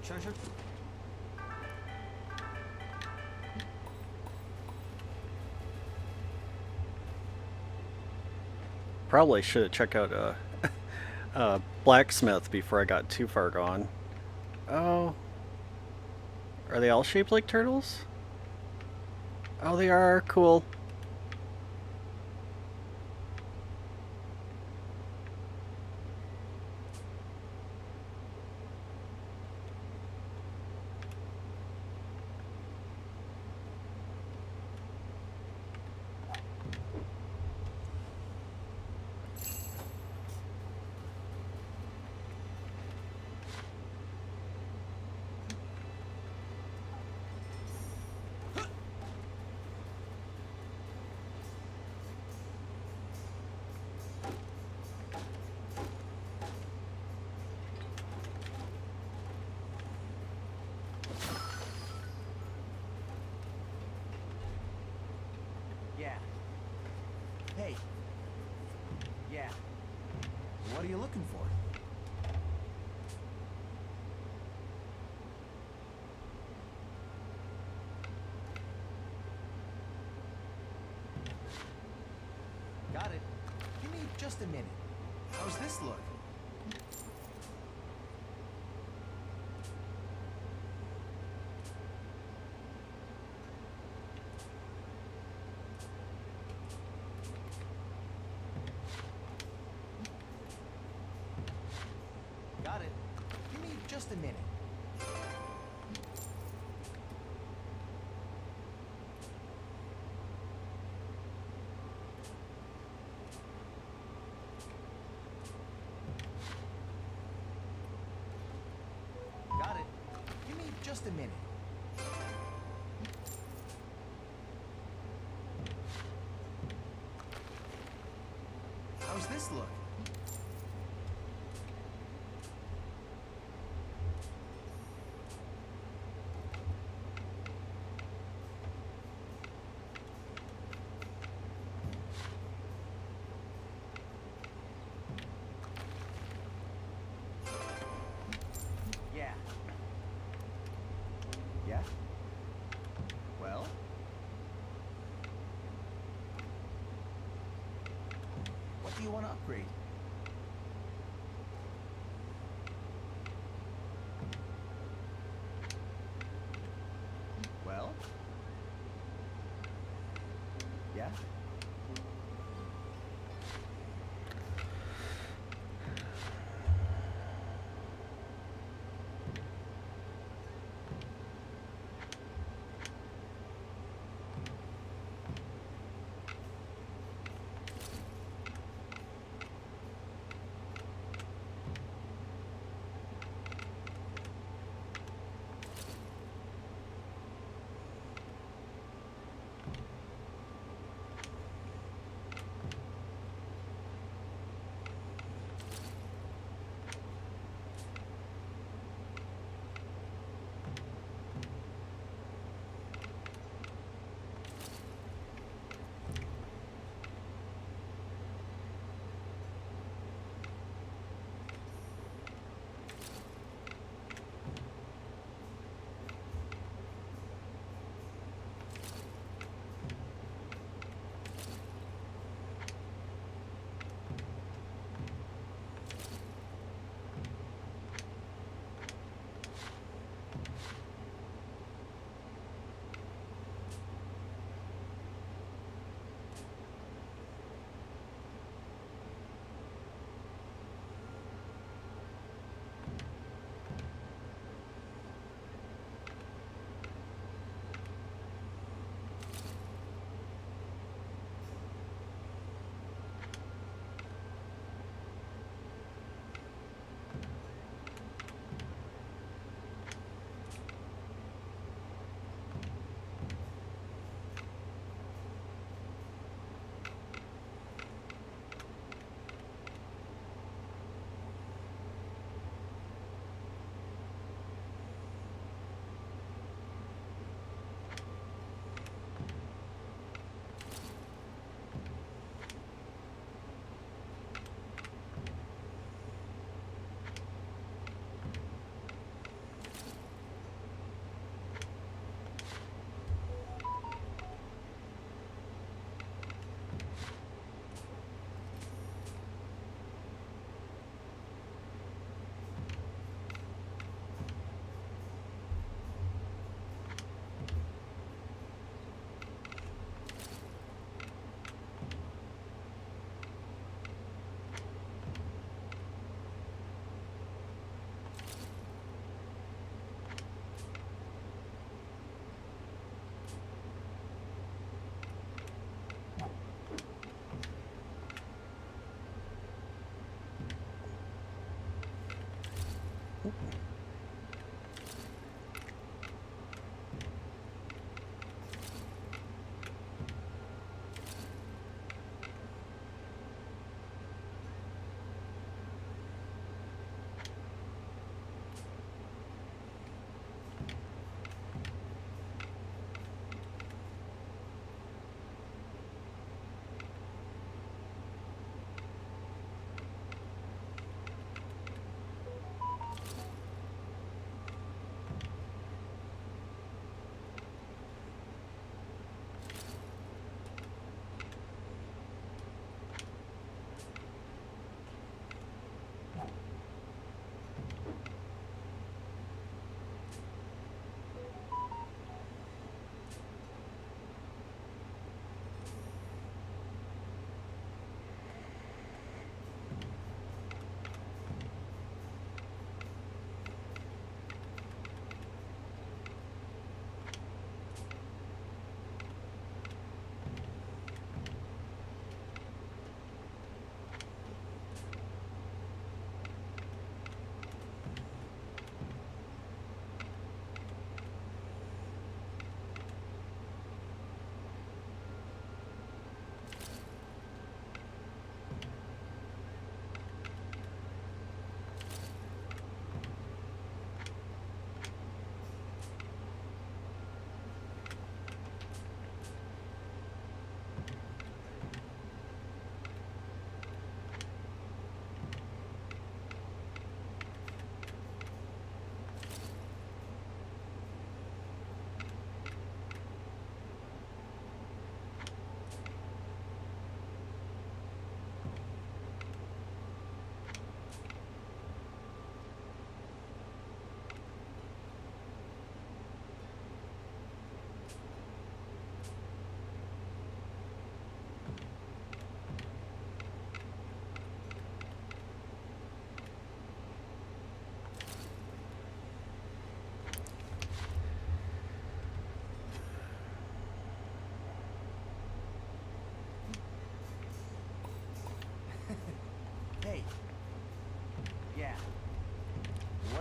Treasure. Probably should check out blacksmith before I got too far gone. Oh. Are they all shaped like turtles? Oh, they are. Cool. Yeah. Hey. Yeah. What are you looking for? Got it. Give me just a minute. How's this look? Got it. Give me just a minute. just a minute. How's this look? Yeah. Yeah? Well? What do you want to upgrade? Well? Yeah?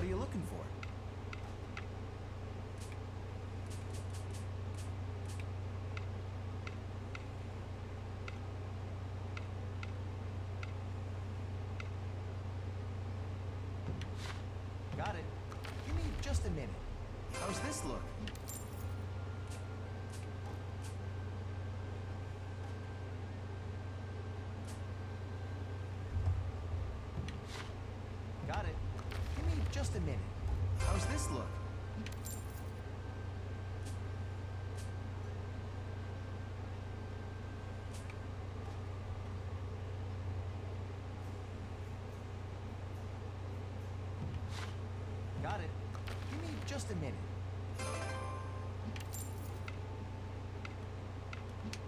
What are you looking for? Got it. Give me just a minute. How's this look? Got it. Give me just a minute. How's this look? Got it. Give me just a minute.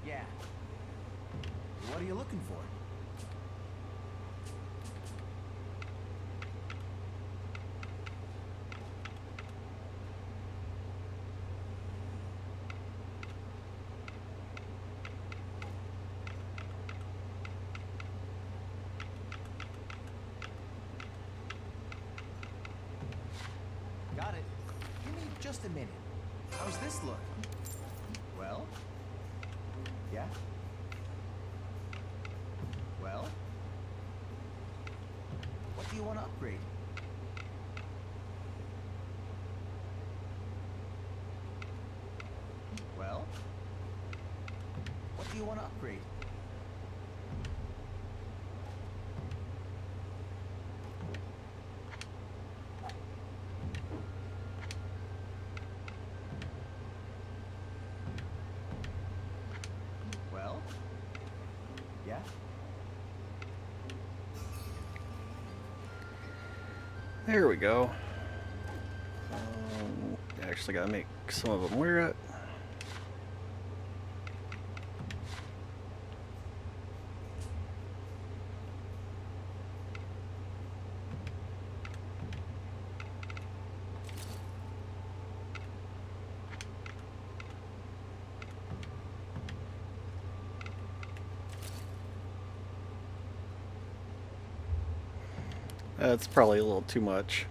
Yeah. What are you looking for? Got it. Give me just a minute. How's this look? Well? Yeah? Well? What do you want to upgrade? Well? What do you want to upgrade? Well? Yeah? There we go. Actually gotta make some of them wear it. That's probably a little too much.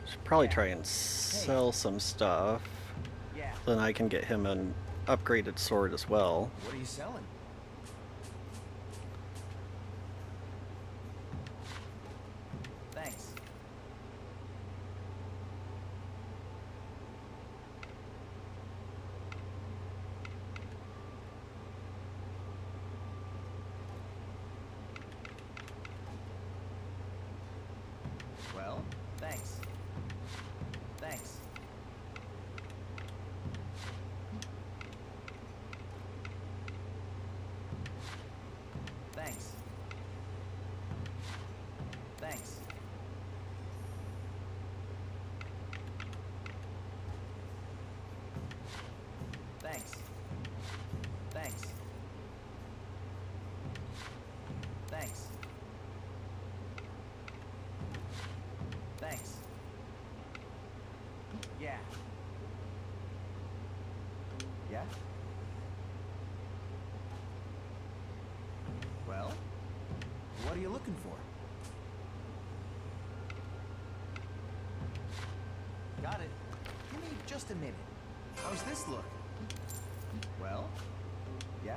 Should probably try and sell some stuff. Yeah. Then I can get him an upgraded sword as well. What are you selling? Thanks. Well, thanks. Thanks. Thanks. Thanks. Thanks. Thanks. Thanks. Thanks. Yeah. Yeah? Well? What are you looking for? Got it. Give me just a minute. How's this look? Well? Yeah?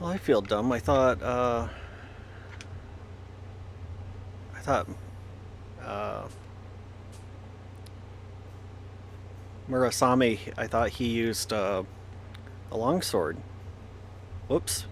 Well, I feel dumb. I thought uh, Murasame, I thought he used a longsword. Whoops.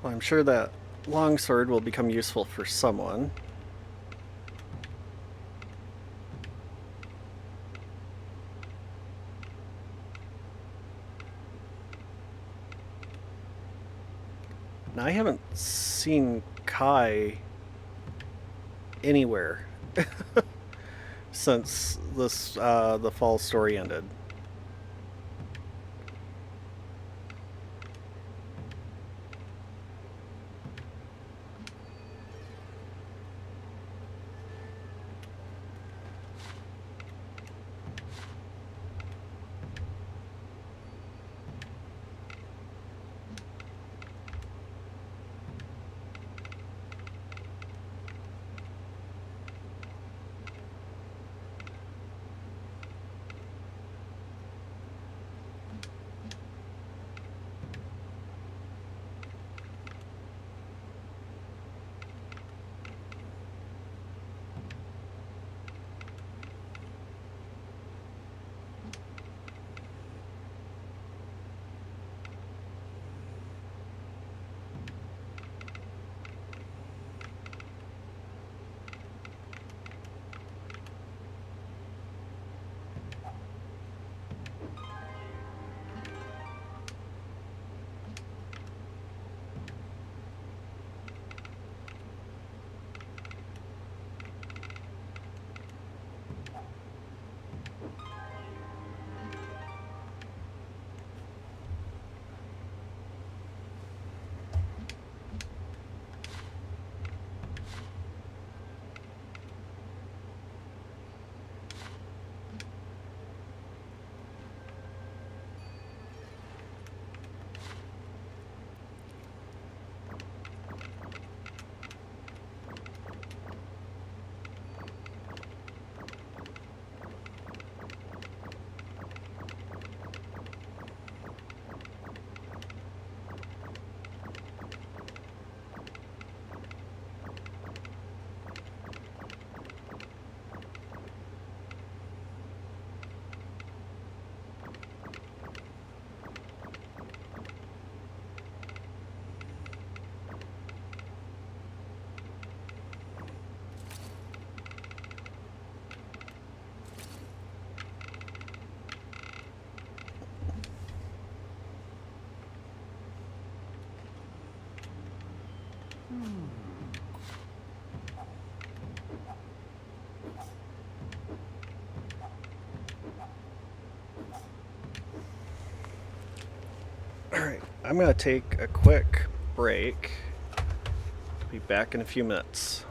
Well, I'm sure that longsword will become useful for someone. Now, I haven't seen Kai anywhere since this the fall story ended. Alright, I'm going to take a quick break. Be back in a few minutes.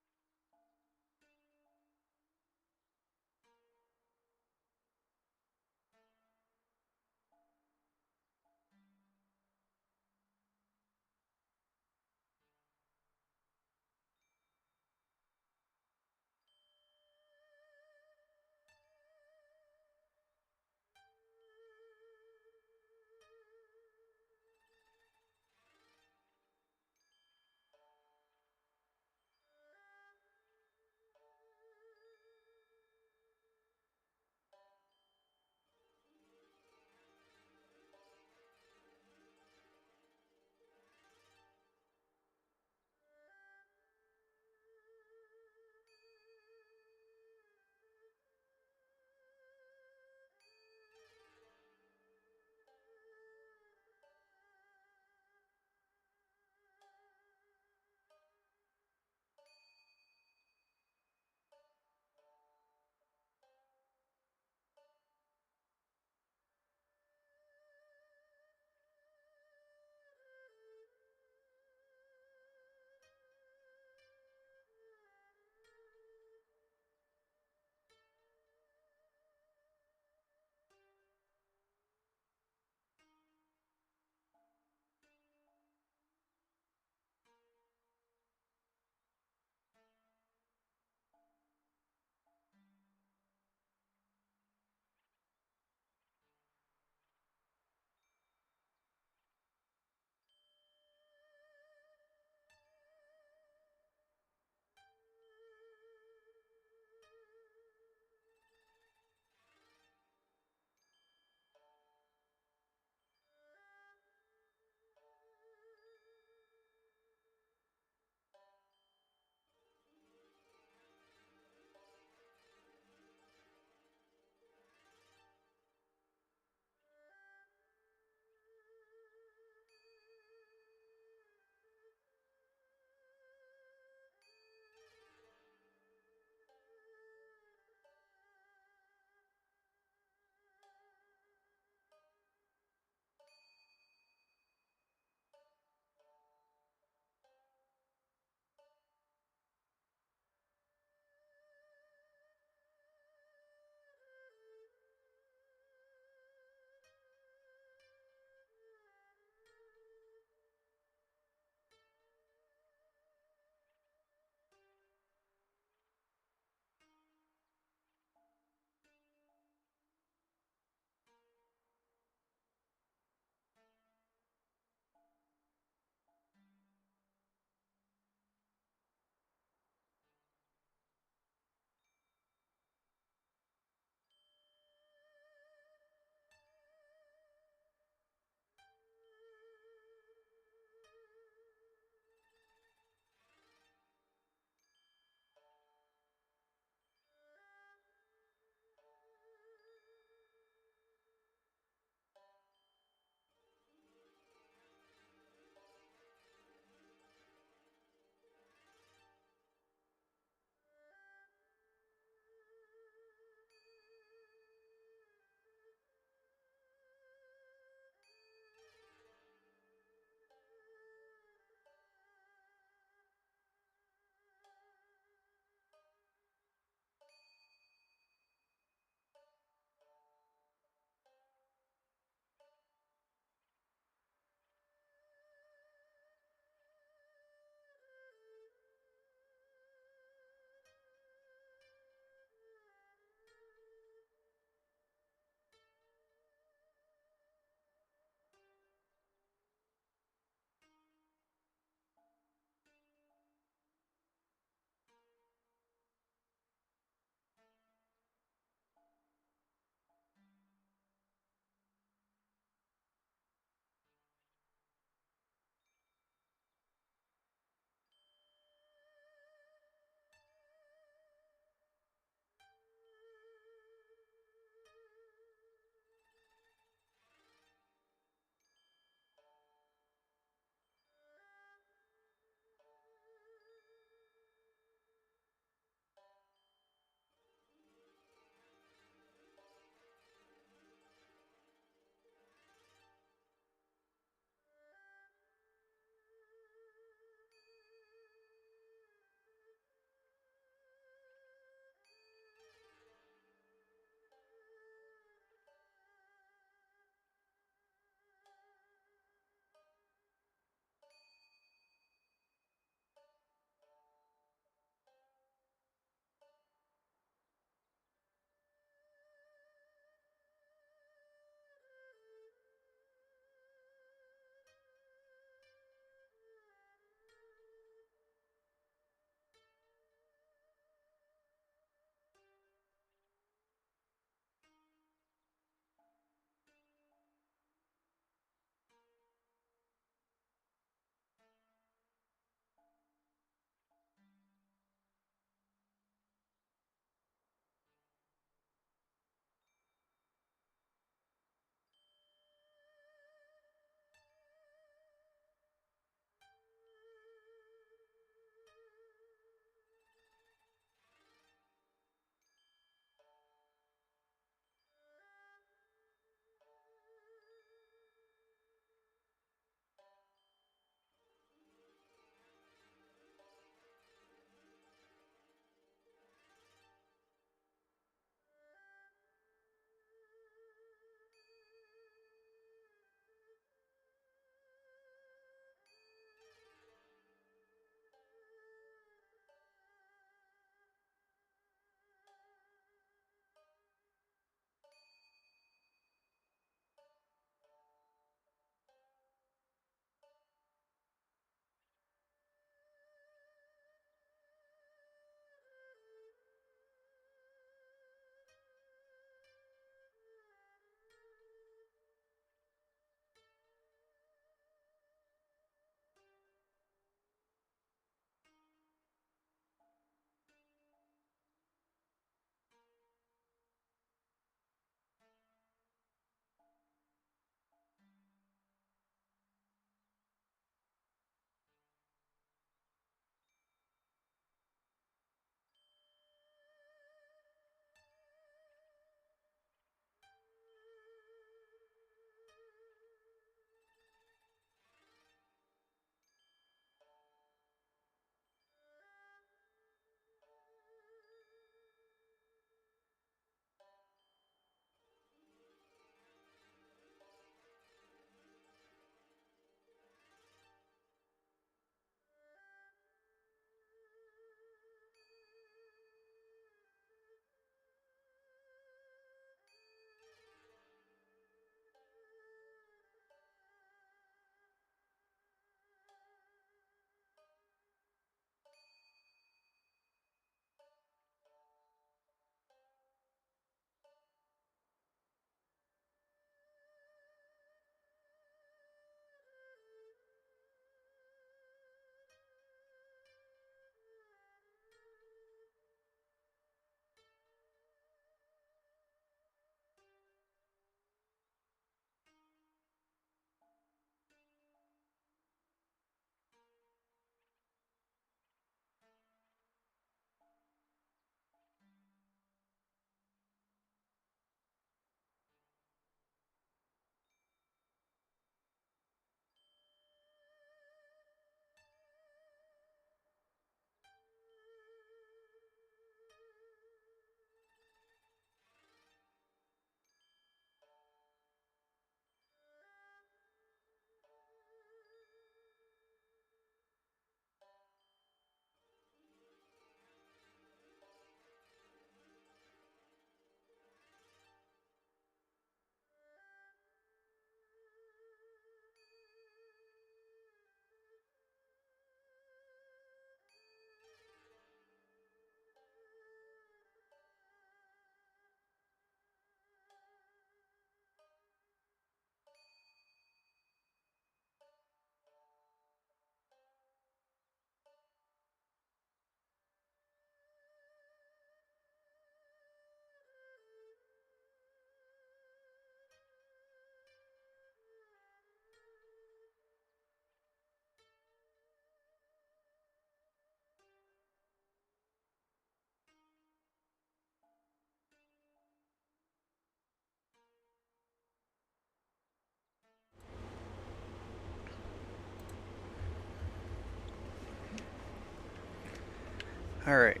Alright.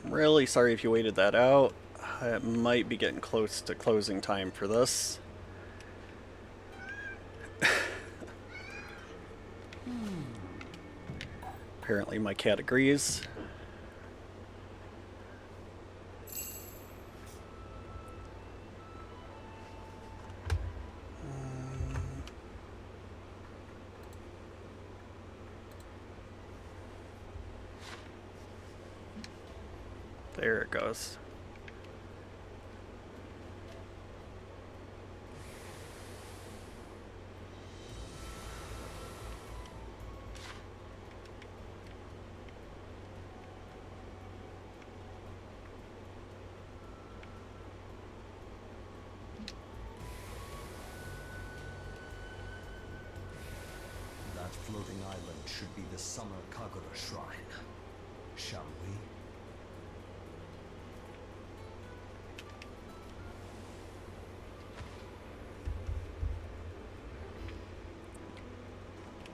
I'm really sorry if you waited that out. It might be getting close to closing time for this. Apparently my cat agrees. There it goes. That floating island should be the Summer Kagura Shrine. Shall we?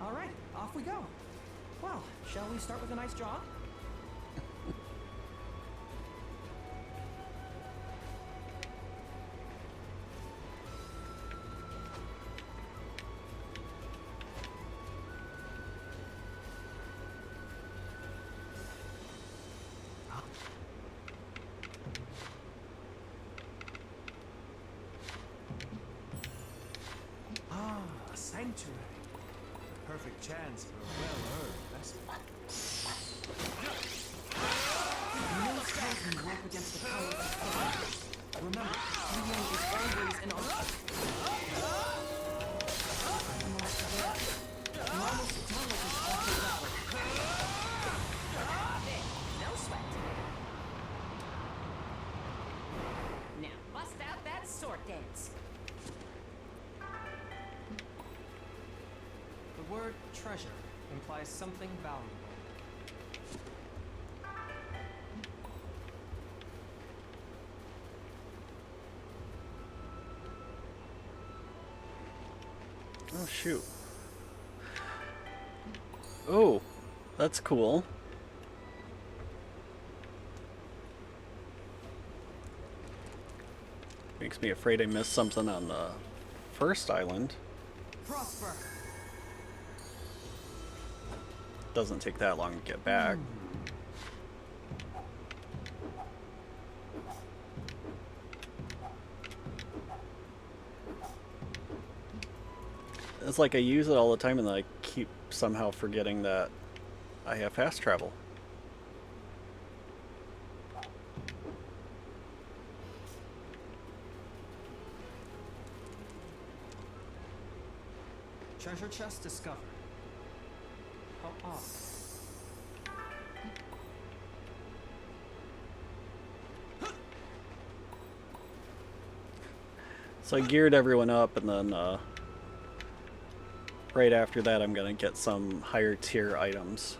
All right, off we go. Well, shall we start with a nice jog? Ah, a sanctuary. The perfect chance for a well-earned festival. No spells can work against the power of fire. Remember, healing is always an option. Almost done with this awful network. No sweat. Now bust out that sword dance. The word treasure implies something valuable. Oh, shoot. Oh, that's cool. Makes me afraid I missed something on the first island. Prosper. Doesn't take that long to get back. It's like I use it all the time and then I keep somehow forgetting that I have fast travel. Treasure chest discovered. How odd. So I geared everyone up and then right after that I'm gonna get some higher tier items.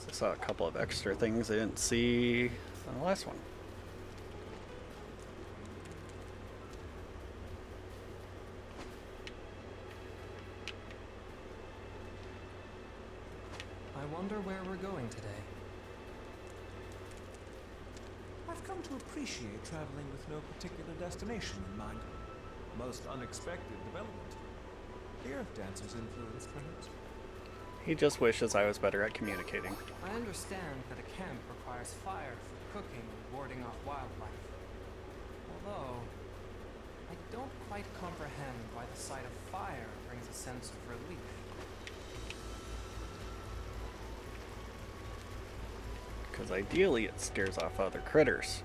I saw a couple of extra things I didn't see on the last one. I wonder where we're going today. I've come to appreciate traveling with no particular destination in mind. Most unexpected development. The Earth Dancer's influence, perhaps. He just wishes I was better at communicating. I understand that a camp requires fire for cooking and warding off wildlife. Although, I don't quite comprehend why the sight of fire brings a sense of relief. Because ideally it scares off other critters.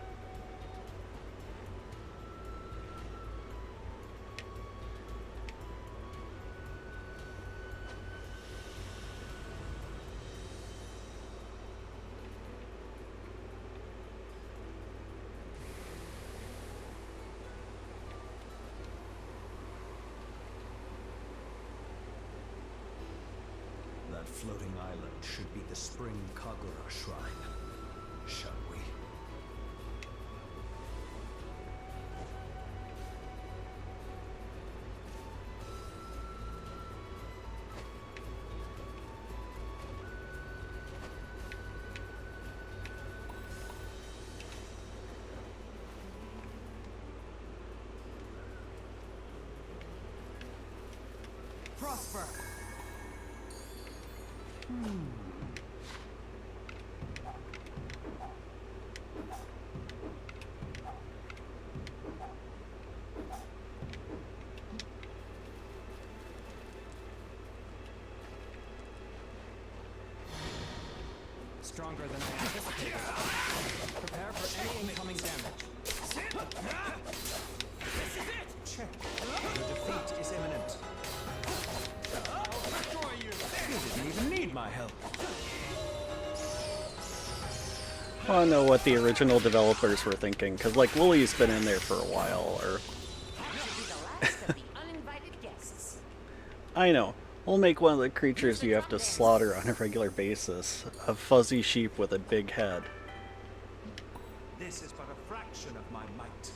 That floating island should be the Spring Kagura Shrine. prosper. Stronger than I anticipated. Prepare for any incoming damage. Check. Your defeat is imminent. You didn't even need my help. I don't know what the original developers were thinking, because like Lily's been in there for a while, or That should be the last of the uninvited guests. I know. We'll make one of the creatures you have to slaughter on a regular basis. A fuzzy sheep with a big head. This is but a fraction of my might.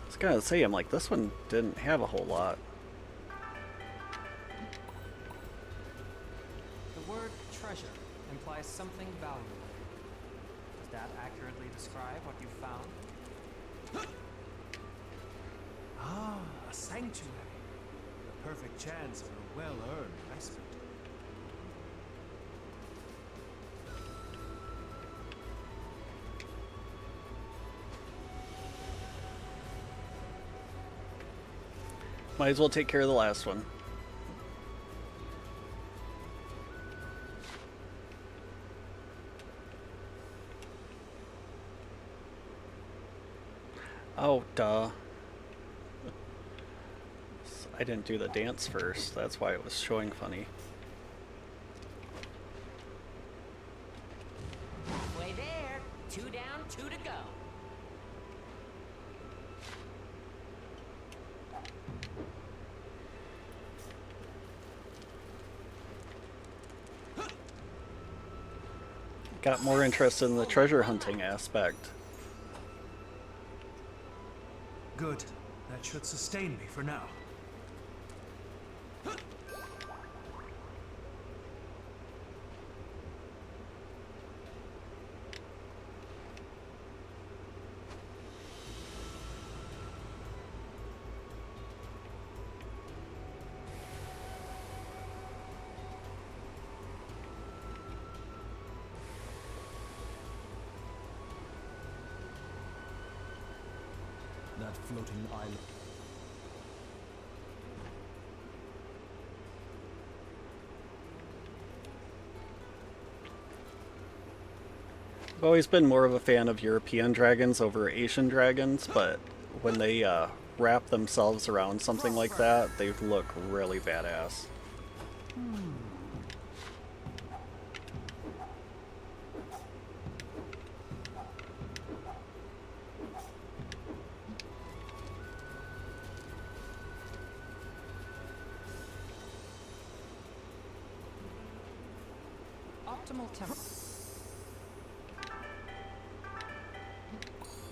I was gonna say, I'm like, this one didn't have a whole lot. The word treasure implies something valuable. Does that accurately describe what you found? Ah, a sanctuary. The perfect chance for a well-earned respite. Might as well take care of the last one. Oh, duh. I didn't do the dance first, that's why it was showing funny. Halfway there. 2 down, 2 to go. Got more interested in the treasure hunting aspect. Good. That should sustain me for now. That floating island. I've always been more of a fan of European dragons over Asian dragons, but when they wrap themselves around something like that, they look really badass. Optimal tempo.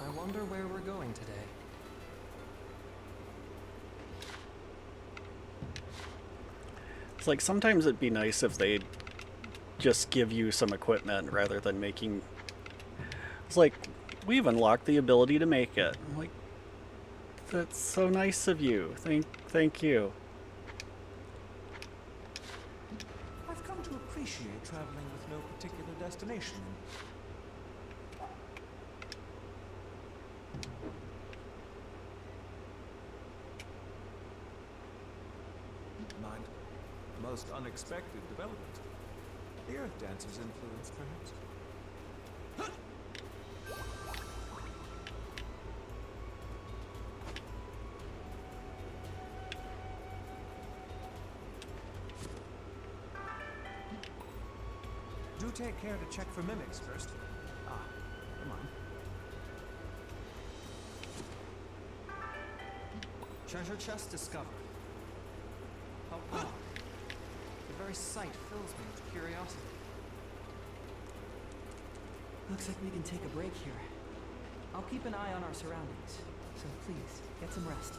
I wonder where we're going today. It's like sometimes it'd be nice if they'd just give you some equipment rather than making... It's like, we've unlocked the ability to make it. I'm like, that's so nice of you. Thank you. I've come to appreciate traveling with no particular destination. Mind, most unexpected development. The Earth Dancer's influence, perhaps. Do take care to check for mimics first. Ah, never mind. Treasure chest discovered. How odd. The very sight fills me with curiosity. Looks like we can take a break here. I'll keep an eye on our surroundings, so please, get some rest.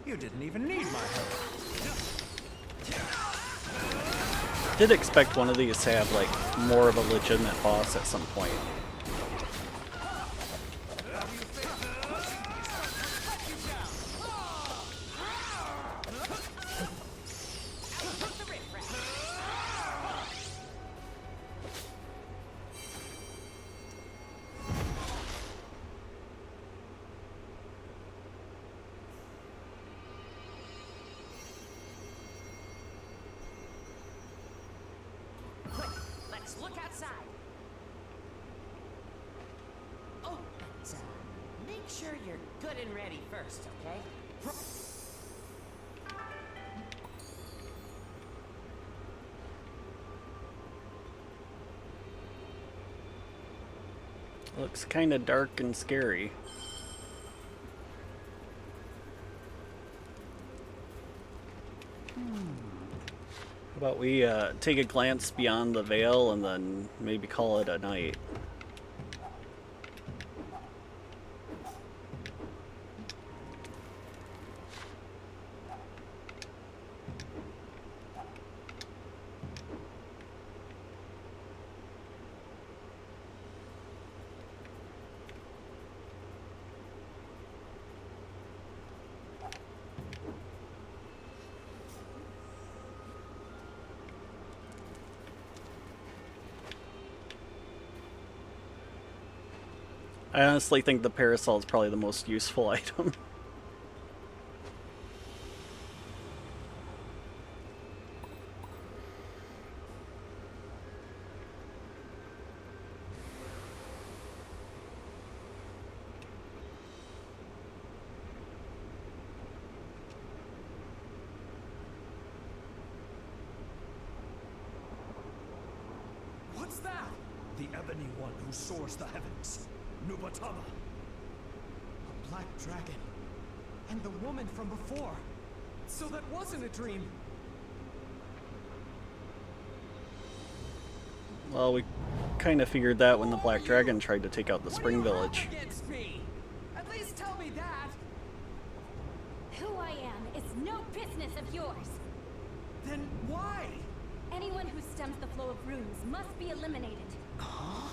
You didn't even need my help. Did expect one of these to have like more of a legitimate boss at some point. Quick, let's look outside. Oh, but make sure you're good and ready first, okay? Looks kind of dark and scary. How about we take a glance beyond the veil and then maybe call it a night? I honestly think the parasol is probably the most useful item. What's that? The ebony one who soars the heavens. Nubatama. A black dragon. And the woman from before. So that wasn't a dream. Well, we kind of figured that when the Black Dragon tried to take out the Spring Village. Against me? At least tell me that. Who I am is no business of yours. Then why? Anyone who stems the flow of runes must be eliminated. Huh?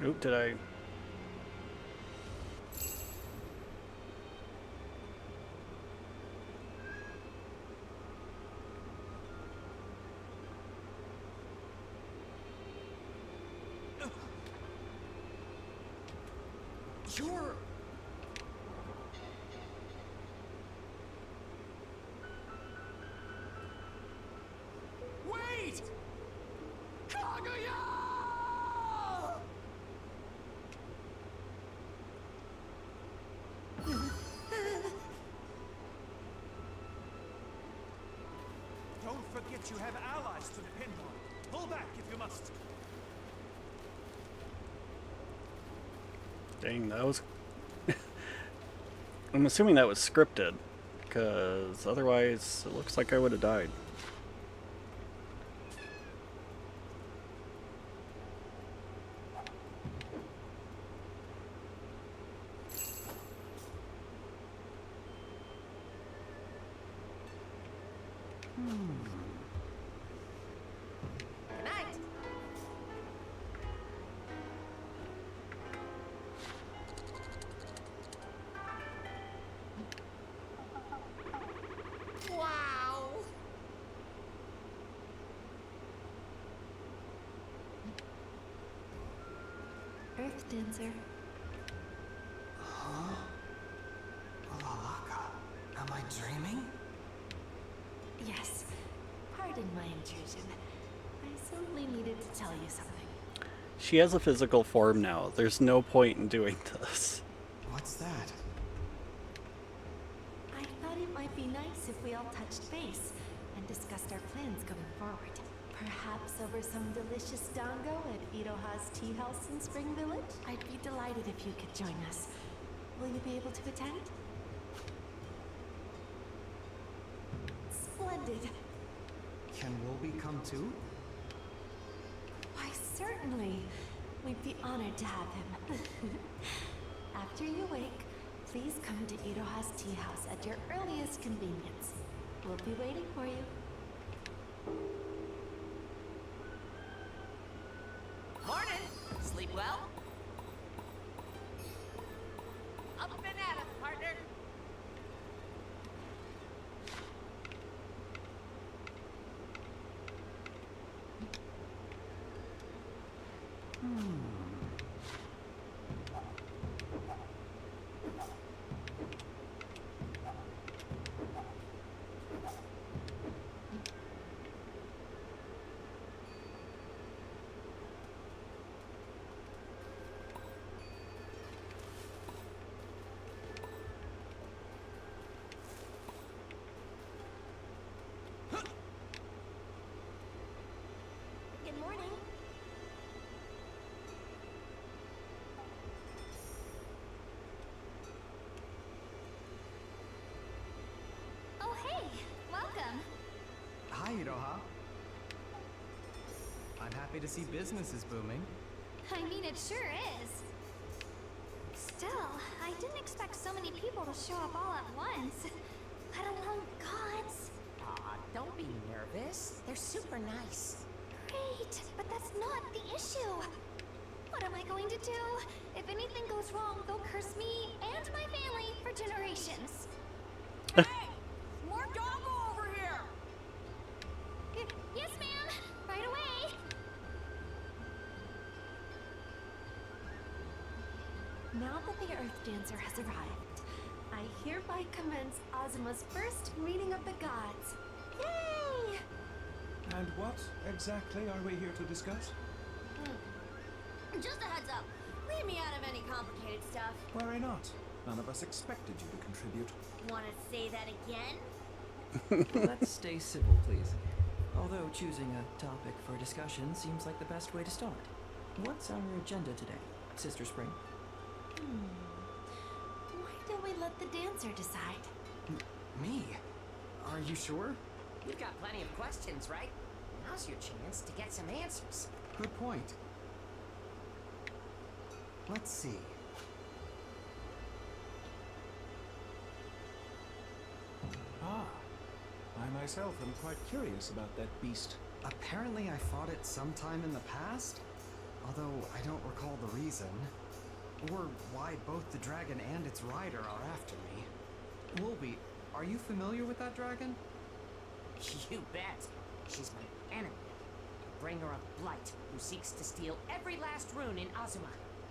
Oop, did I... You're... Wait! Kaguya! Don't forget you have allies to depend on. Pull back if you must. Dang, that was... I'm assuming that was scripted, because otherwise it looks like I would have died. Good night. Earth Dancer. Huh? Lalaka, am I dreaming? Yes. Pardon my intrusion. I simply needed to tell you something. She has a physical form now. There's no point in doing this. What's that? I thought it might be nice if we all touched base and discussed our plans going forward. Perhaps over some delicious dango at Iroha's tea house in Spring Village? I'd be delighted if you could join us. Will you be able to attend? Splendid. Can Wolby come too? Why, certainly. We'd be honored to have him. After you wake, please come to Iroha's tea house at your earliest convenience. We'll be waiting for you. Morning! Sleep well? Up and at 'em, partner! Good morning. Oh, hey! Welcome! Hi, Iroha. I'm happy to see business is booming. I mean, it sure is. Still, I didn't expect so many people to show up all at once. Let alone gods. Aw, don't be nervous. They're super nice. Great, but that's not the issue. What am I going to do? If anything goes wrong, they'll curse me and my family for generations. Hey! More doggo over here! Yes, ma'am. Right away. Now that the Earth Dancer has arrived, I hereby commence Azuma's first meeting of the gods. Yay! And what exactly are we here to discuss? Just a heads up. Leave me out of any complicated stuff. Worry not. None of us expected you to contribute. Want to say that again? Let's stay civil, please. Although choosing a topic for discussion seems like the best way to start. What's on your agenda today, Sister Spring? Why don't we let the dancer decide? Me? Are you sure? You've got plenty of questions, right? Now's your chance to get some answers. Good point. Let's see. Ah, I myself am quite curious about that beast. Apparently I fought it sometime in the past, although I don't recall the reason. Or why both the dragon and its rider are after me. Wolby, are you familiar with that dragon? You bet. She's my enemy. Bringer of Blight, who seeks to steal every last rune in Azuma.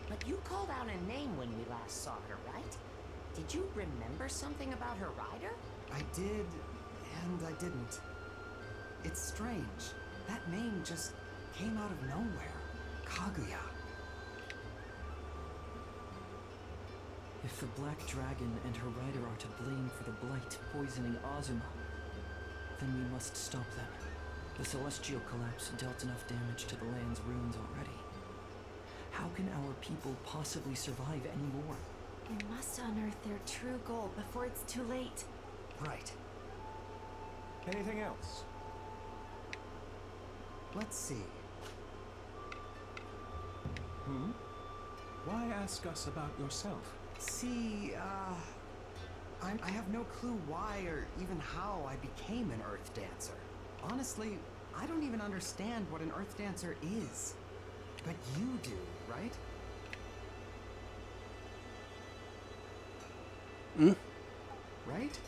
But you called out a name when we last saw her, right? Did you remember something about her rider? I did, and I didn't. It's strange. That name just came out of nowhere. Kaguya. If the Black Dragon and her rider are to blame for the blight poisoning Azuma, then we must stop them. The celestial collapse dealt enough damage to the land's ruins already. How can our people possibly survive anymore? We must unearth their true goal before it's too late. Right. Anything else? Let's see. Why ask us about yourself? See, I have no clue why or even how I became an Earth Dancer. Honestly, I don't even understand what an Earth Dancer is. But you do, right? Right?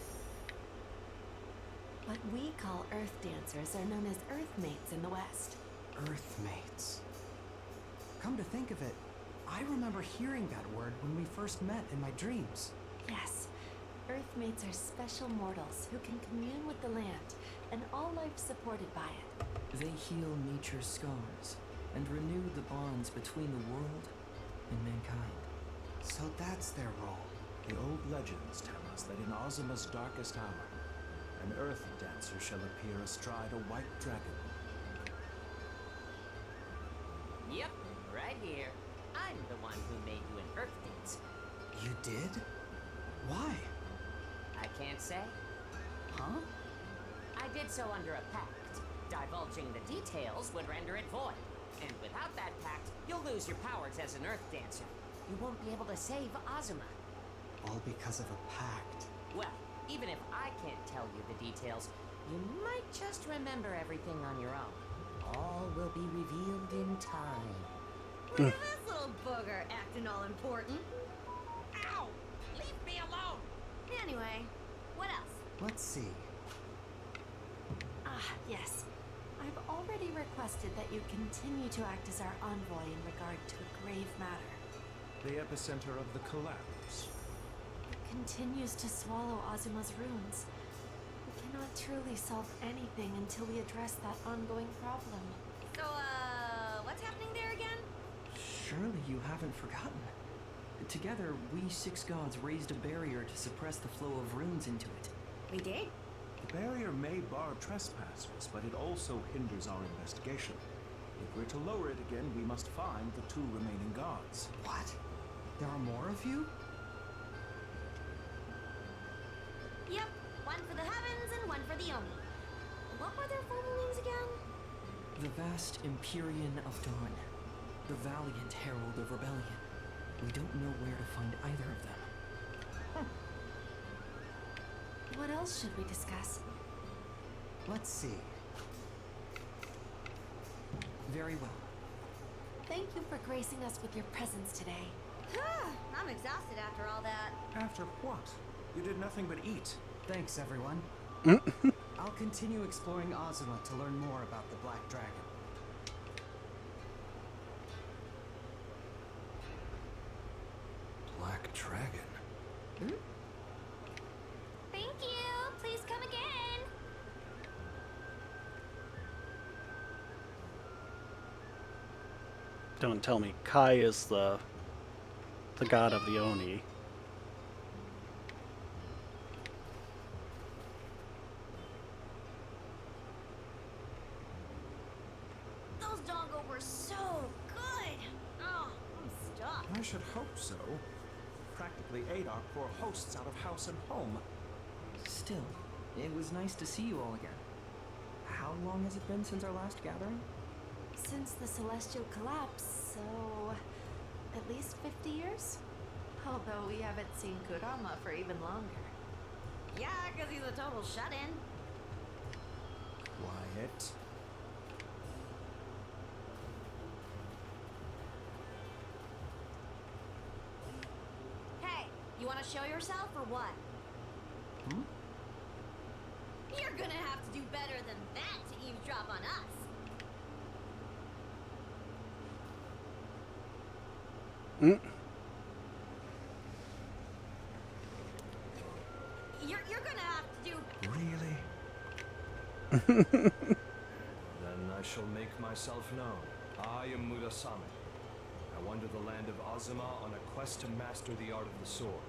What we call Earth Dancers are known as Earthmates in the West. Earthmates. Come to think of it, I remember hearing that word when we first met in my dreams. Yes, Earthmates are special mortals who can commune with the land and all life supported by it. They heal nature's scars and renew the bonds between the world and mankind. So that's their role. The old legends tell us that in Azuma's darkest hour, an earth dancer shall appear astride a white dragon. Yep, right here. I'm the one who made you an earth dance. You did? Why? I can't say. Huh? I did so under a pact. Divulging the details would render it void. And without that pact, you'll lose your powers as an earth dancer. You won't be able to save Azuma. All because of a pact. Well, even if I can't tell you the details, you might just remember everything on your own. All will be revealed in time. Look at this little booger acting all important. Ow! Leave me alone! Anyway, what else? Let's see. Ah, yes. I've already requested that you continue to act as our envoy in regard to a grave matter. The epicenter of the collapse. It continues to swallow Azuma's runes. We cannot truly solve anything until we address that ongoing problem. So, what's happening there again? Surely you haven't forgotten. Together, we 6 gods raised a barrier to suppress the flow of runes into it. We did? The barrier may bar trespassers, but it also hinders our investigation. If we're to lower it again, we must find the 2 remaining gods. What? There are more of you? Yep, one for the heavens and one for the Oni. What were their formal names again? The vast Empyrean of Dawn. The valiant herald of rebellion. We don't know where to find either of them. What else should we discuss? Let's see. Very well. Thank you for gracing us with your presence today. I'm exhausted after all that. After what? You did nothing but eat. Thanks, everyone. I'll continue exploring Azuma to learn more about the Black Dragon. Black Dragon? Thank you. Please come again. Don't tell me Kai is the god of the Oni. Those doggo were so good. Oh, I'm stuck. I should hope so. Practically ate our poor hosts out of house and home. Still, it was nice to see you all again. How long has it been since our last gathering? Since the celestial collapse, so at least 50 years? Although we haven't seen Kurama for even longer. Yeah, because he's a total shut-in. Quiet. Hey, you want to show yourself or what? You're gonna have to do better than that to eavesdrop on us. You're gonna have to do. Really? Then I shall make myself known. I am Murasame. I wander the land of Azuma on a quest to master the art of the sword.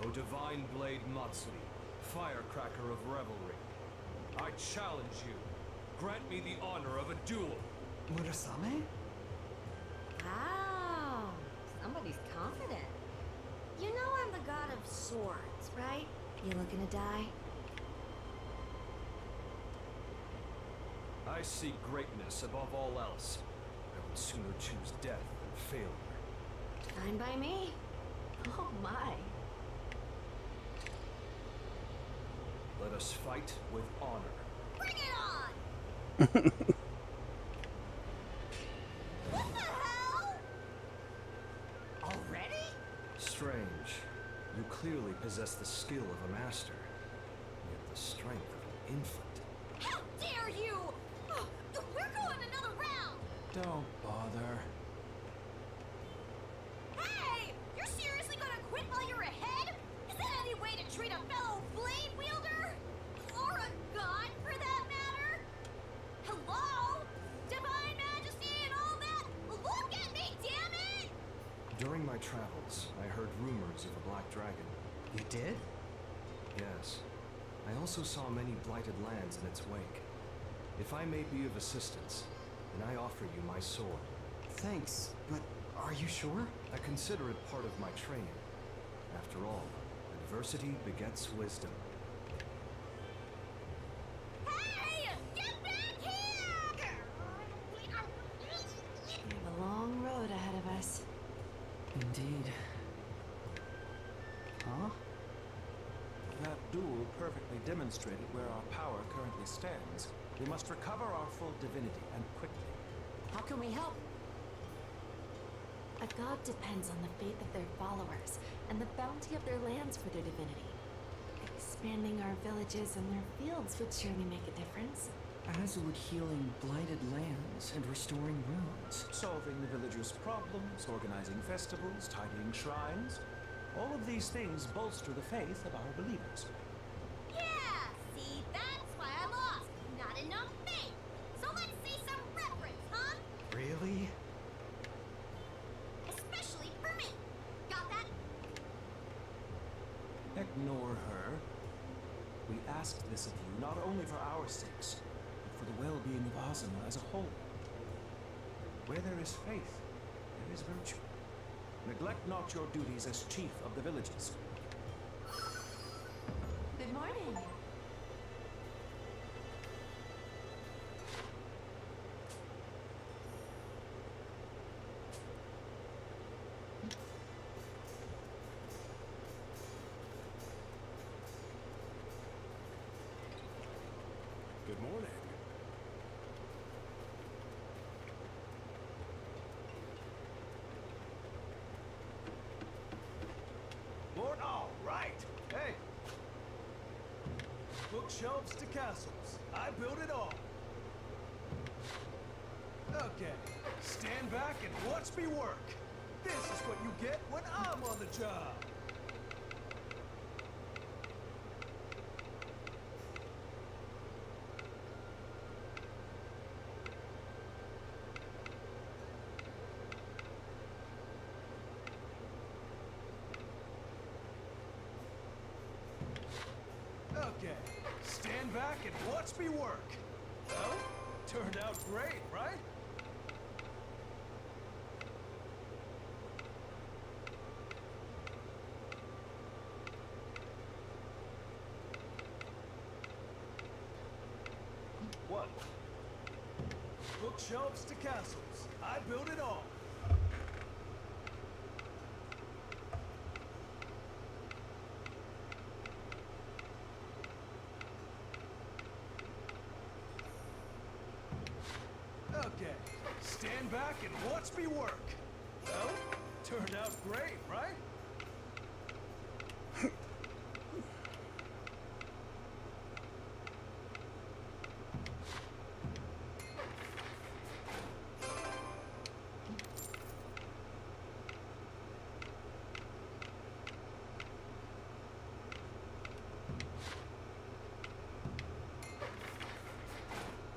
O divine blade Matsuri, firecracker of revelry, I challenge you. Grant me the honor of a duel. Murasame? Wow, somebody's confident. You know I'm the god of swords, right? You looking to die? I seek greatness above all else. I would sooner choose death than failure. Fine by me. Oh my. Let us fight with honor. Bring it on! What the hell? Already? Strange. You clearly possess the skill of a master, yet the strength of an infant. How dare you! We're going another round! Don't bother. During my travels, I heard rumors of a black dragon. You did? Yes. I also saw many blighted lands in its wake. If I may be of assistance, then I offer you my sword. Thanks, but are you sure? I consider it part of my training. After all, adversity begets wisdom. Hey! Get back here! We have a long road ahead of us. Indeed. Huh? That duel perfectly demonstrated where our power currently stands. We must recover our full divinity, and quickly. How can we help? A god depends on the faith of their followers and the bounty of their lands for their divinity. Expanding our villages and their fields would surely make a difference. As would healing blighted lands and restoring runes. Solving the villagers' problems, organizing festivals, tidying shrines. All of these things bolster the faith of our believers. Yeah! See, that's why I lost. Not enough faith. So let's see some reference, huh? Really? Especially for me. Got that? Ignore her. We asked this of you not only for our sakes, but for the well-being of Azuma as a whole. Where there is faith, there is virtue. Neglect not your duties as chief of the villages. Good morning. Good morning. Lord, all right. Hey. Bookshelves to castles. I built it all. Okay. Stand back and watch me work. This is what you get when I'm on the job. Okay, stand back and watch me work. Well, turned out great, right? What? Bookshelves to castles. I built it all. Okay, stand back and watch me work. Well, turned out great, right?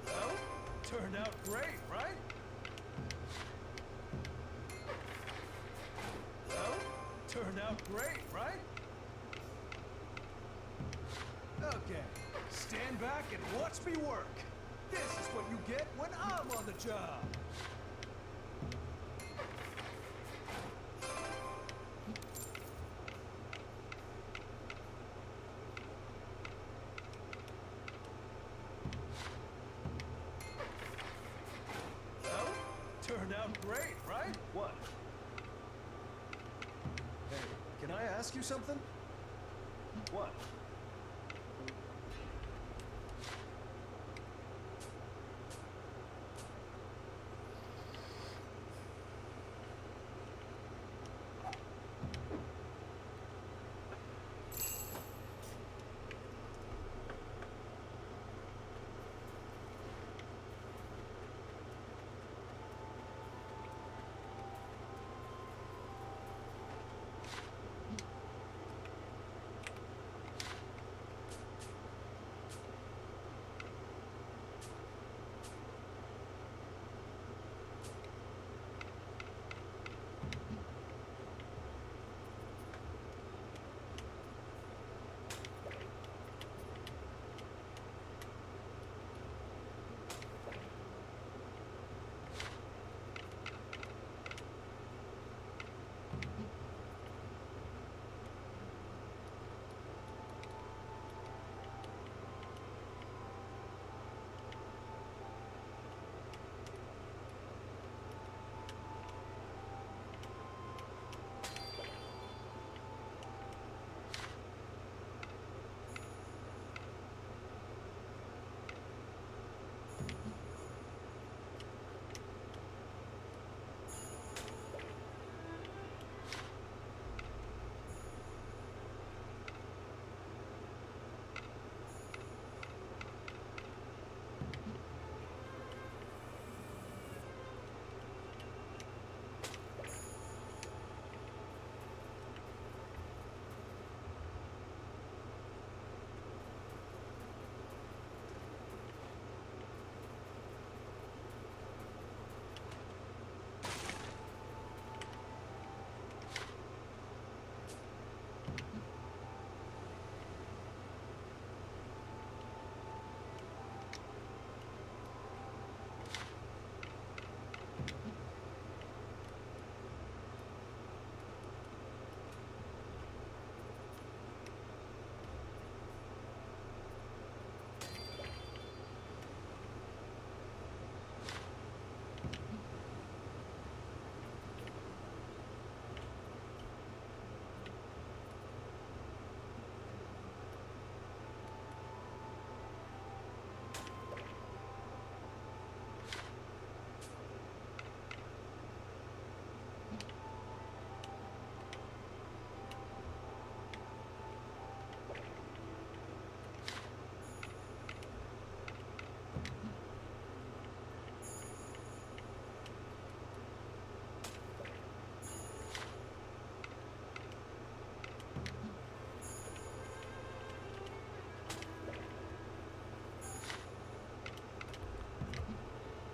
Well, turned out great, right? Well, turned out great, right? Okay, stand back and watch me work. This is what you get when I'm on the job. Well, turned out great, right? What? Hey, can I ask you something? What?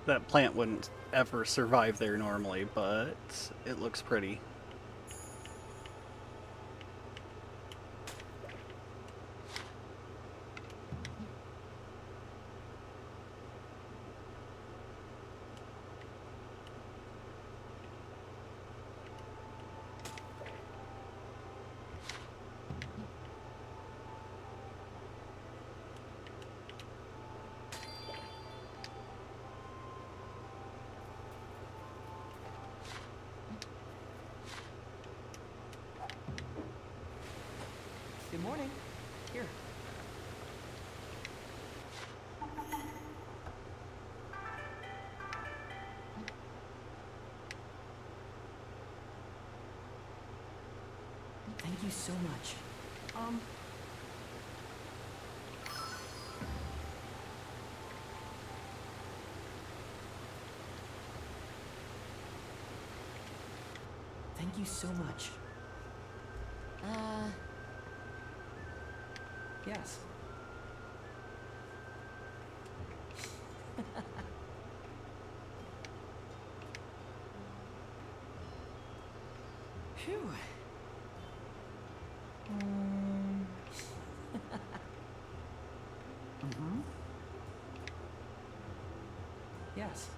that plant wouldn't ever survive there normally, but it looks pretty. Good morning. Here. Thank you so much. Thank you so much. Yes. Phew. Mm-hmm. Yes.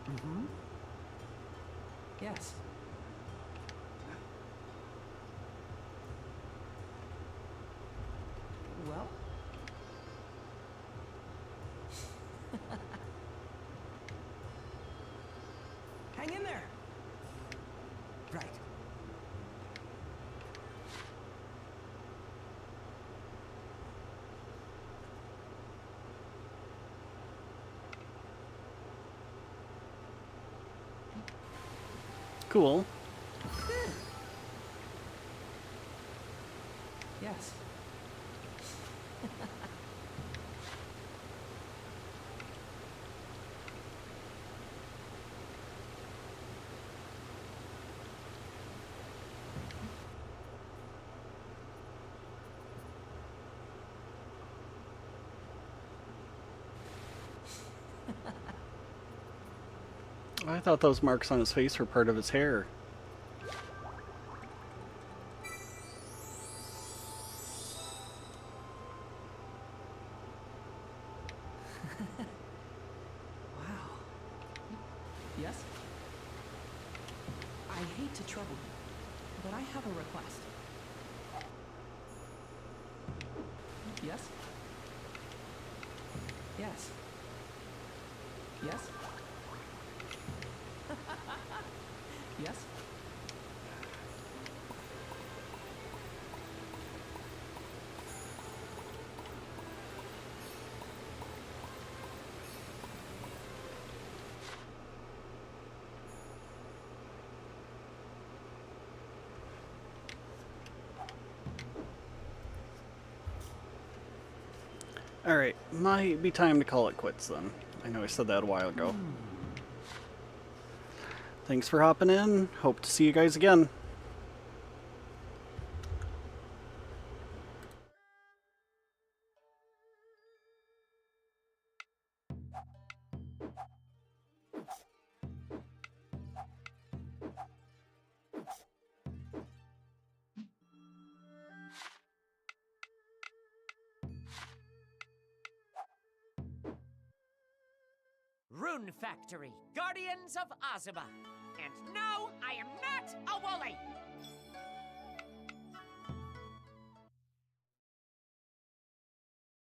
Mm-hmm. Yes. Well? Hang in there! Right. Cool. Yes. I thought those marks on his face were part of his hair. Wow. Yes? I hate to trouble you, but I have a request. Yes? Yes. Yes? Yes? Alright, might be time to call it quits then. I know I said that a while ago. Thanks for hopping in. Hope to see you guys again. Rune Factory, Guardians of Azuma. And no, I am not a woolly!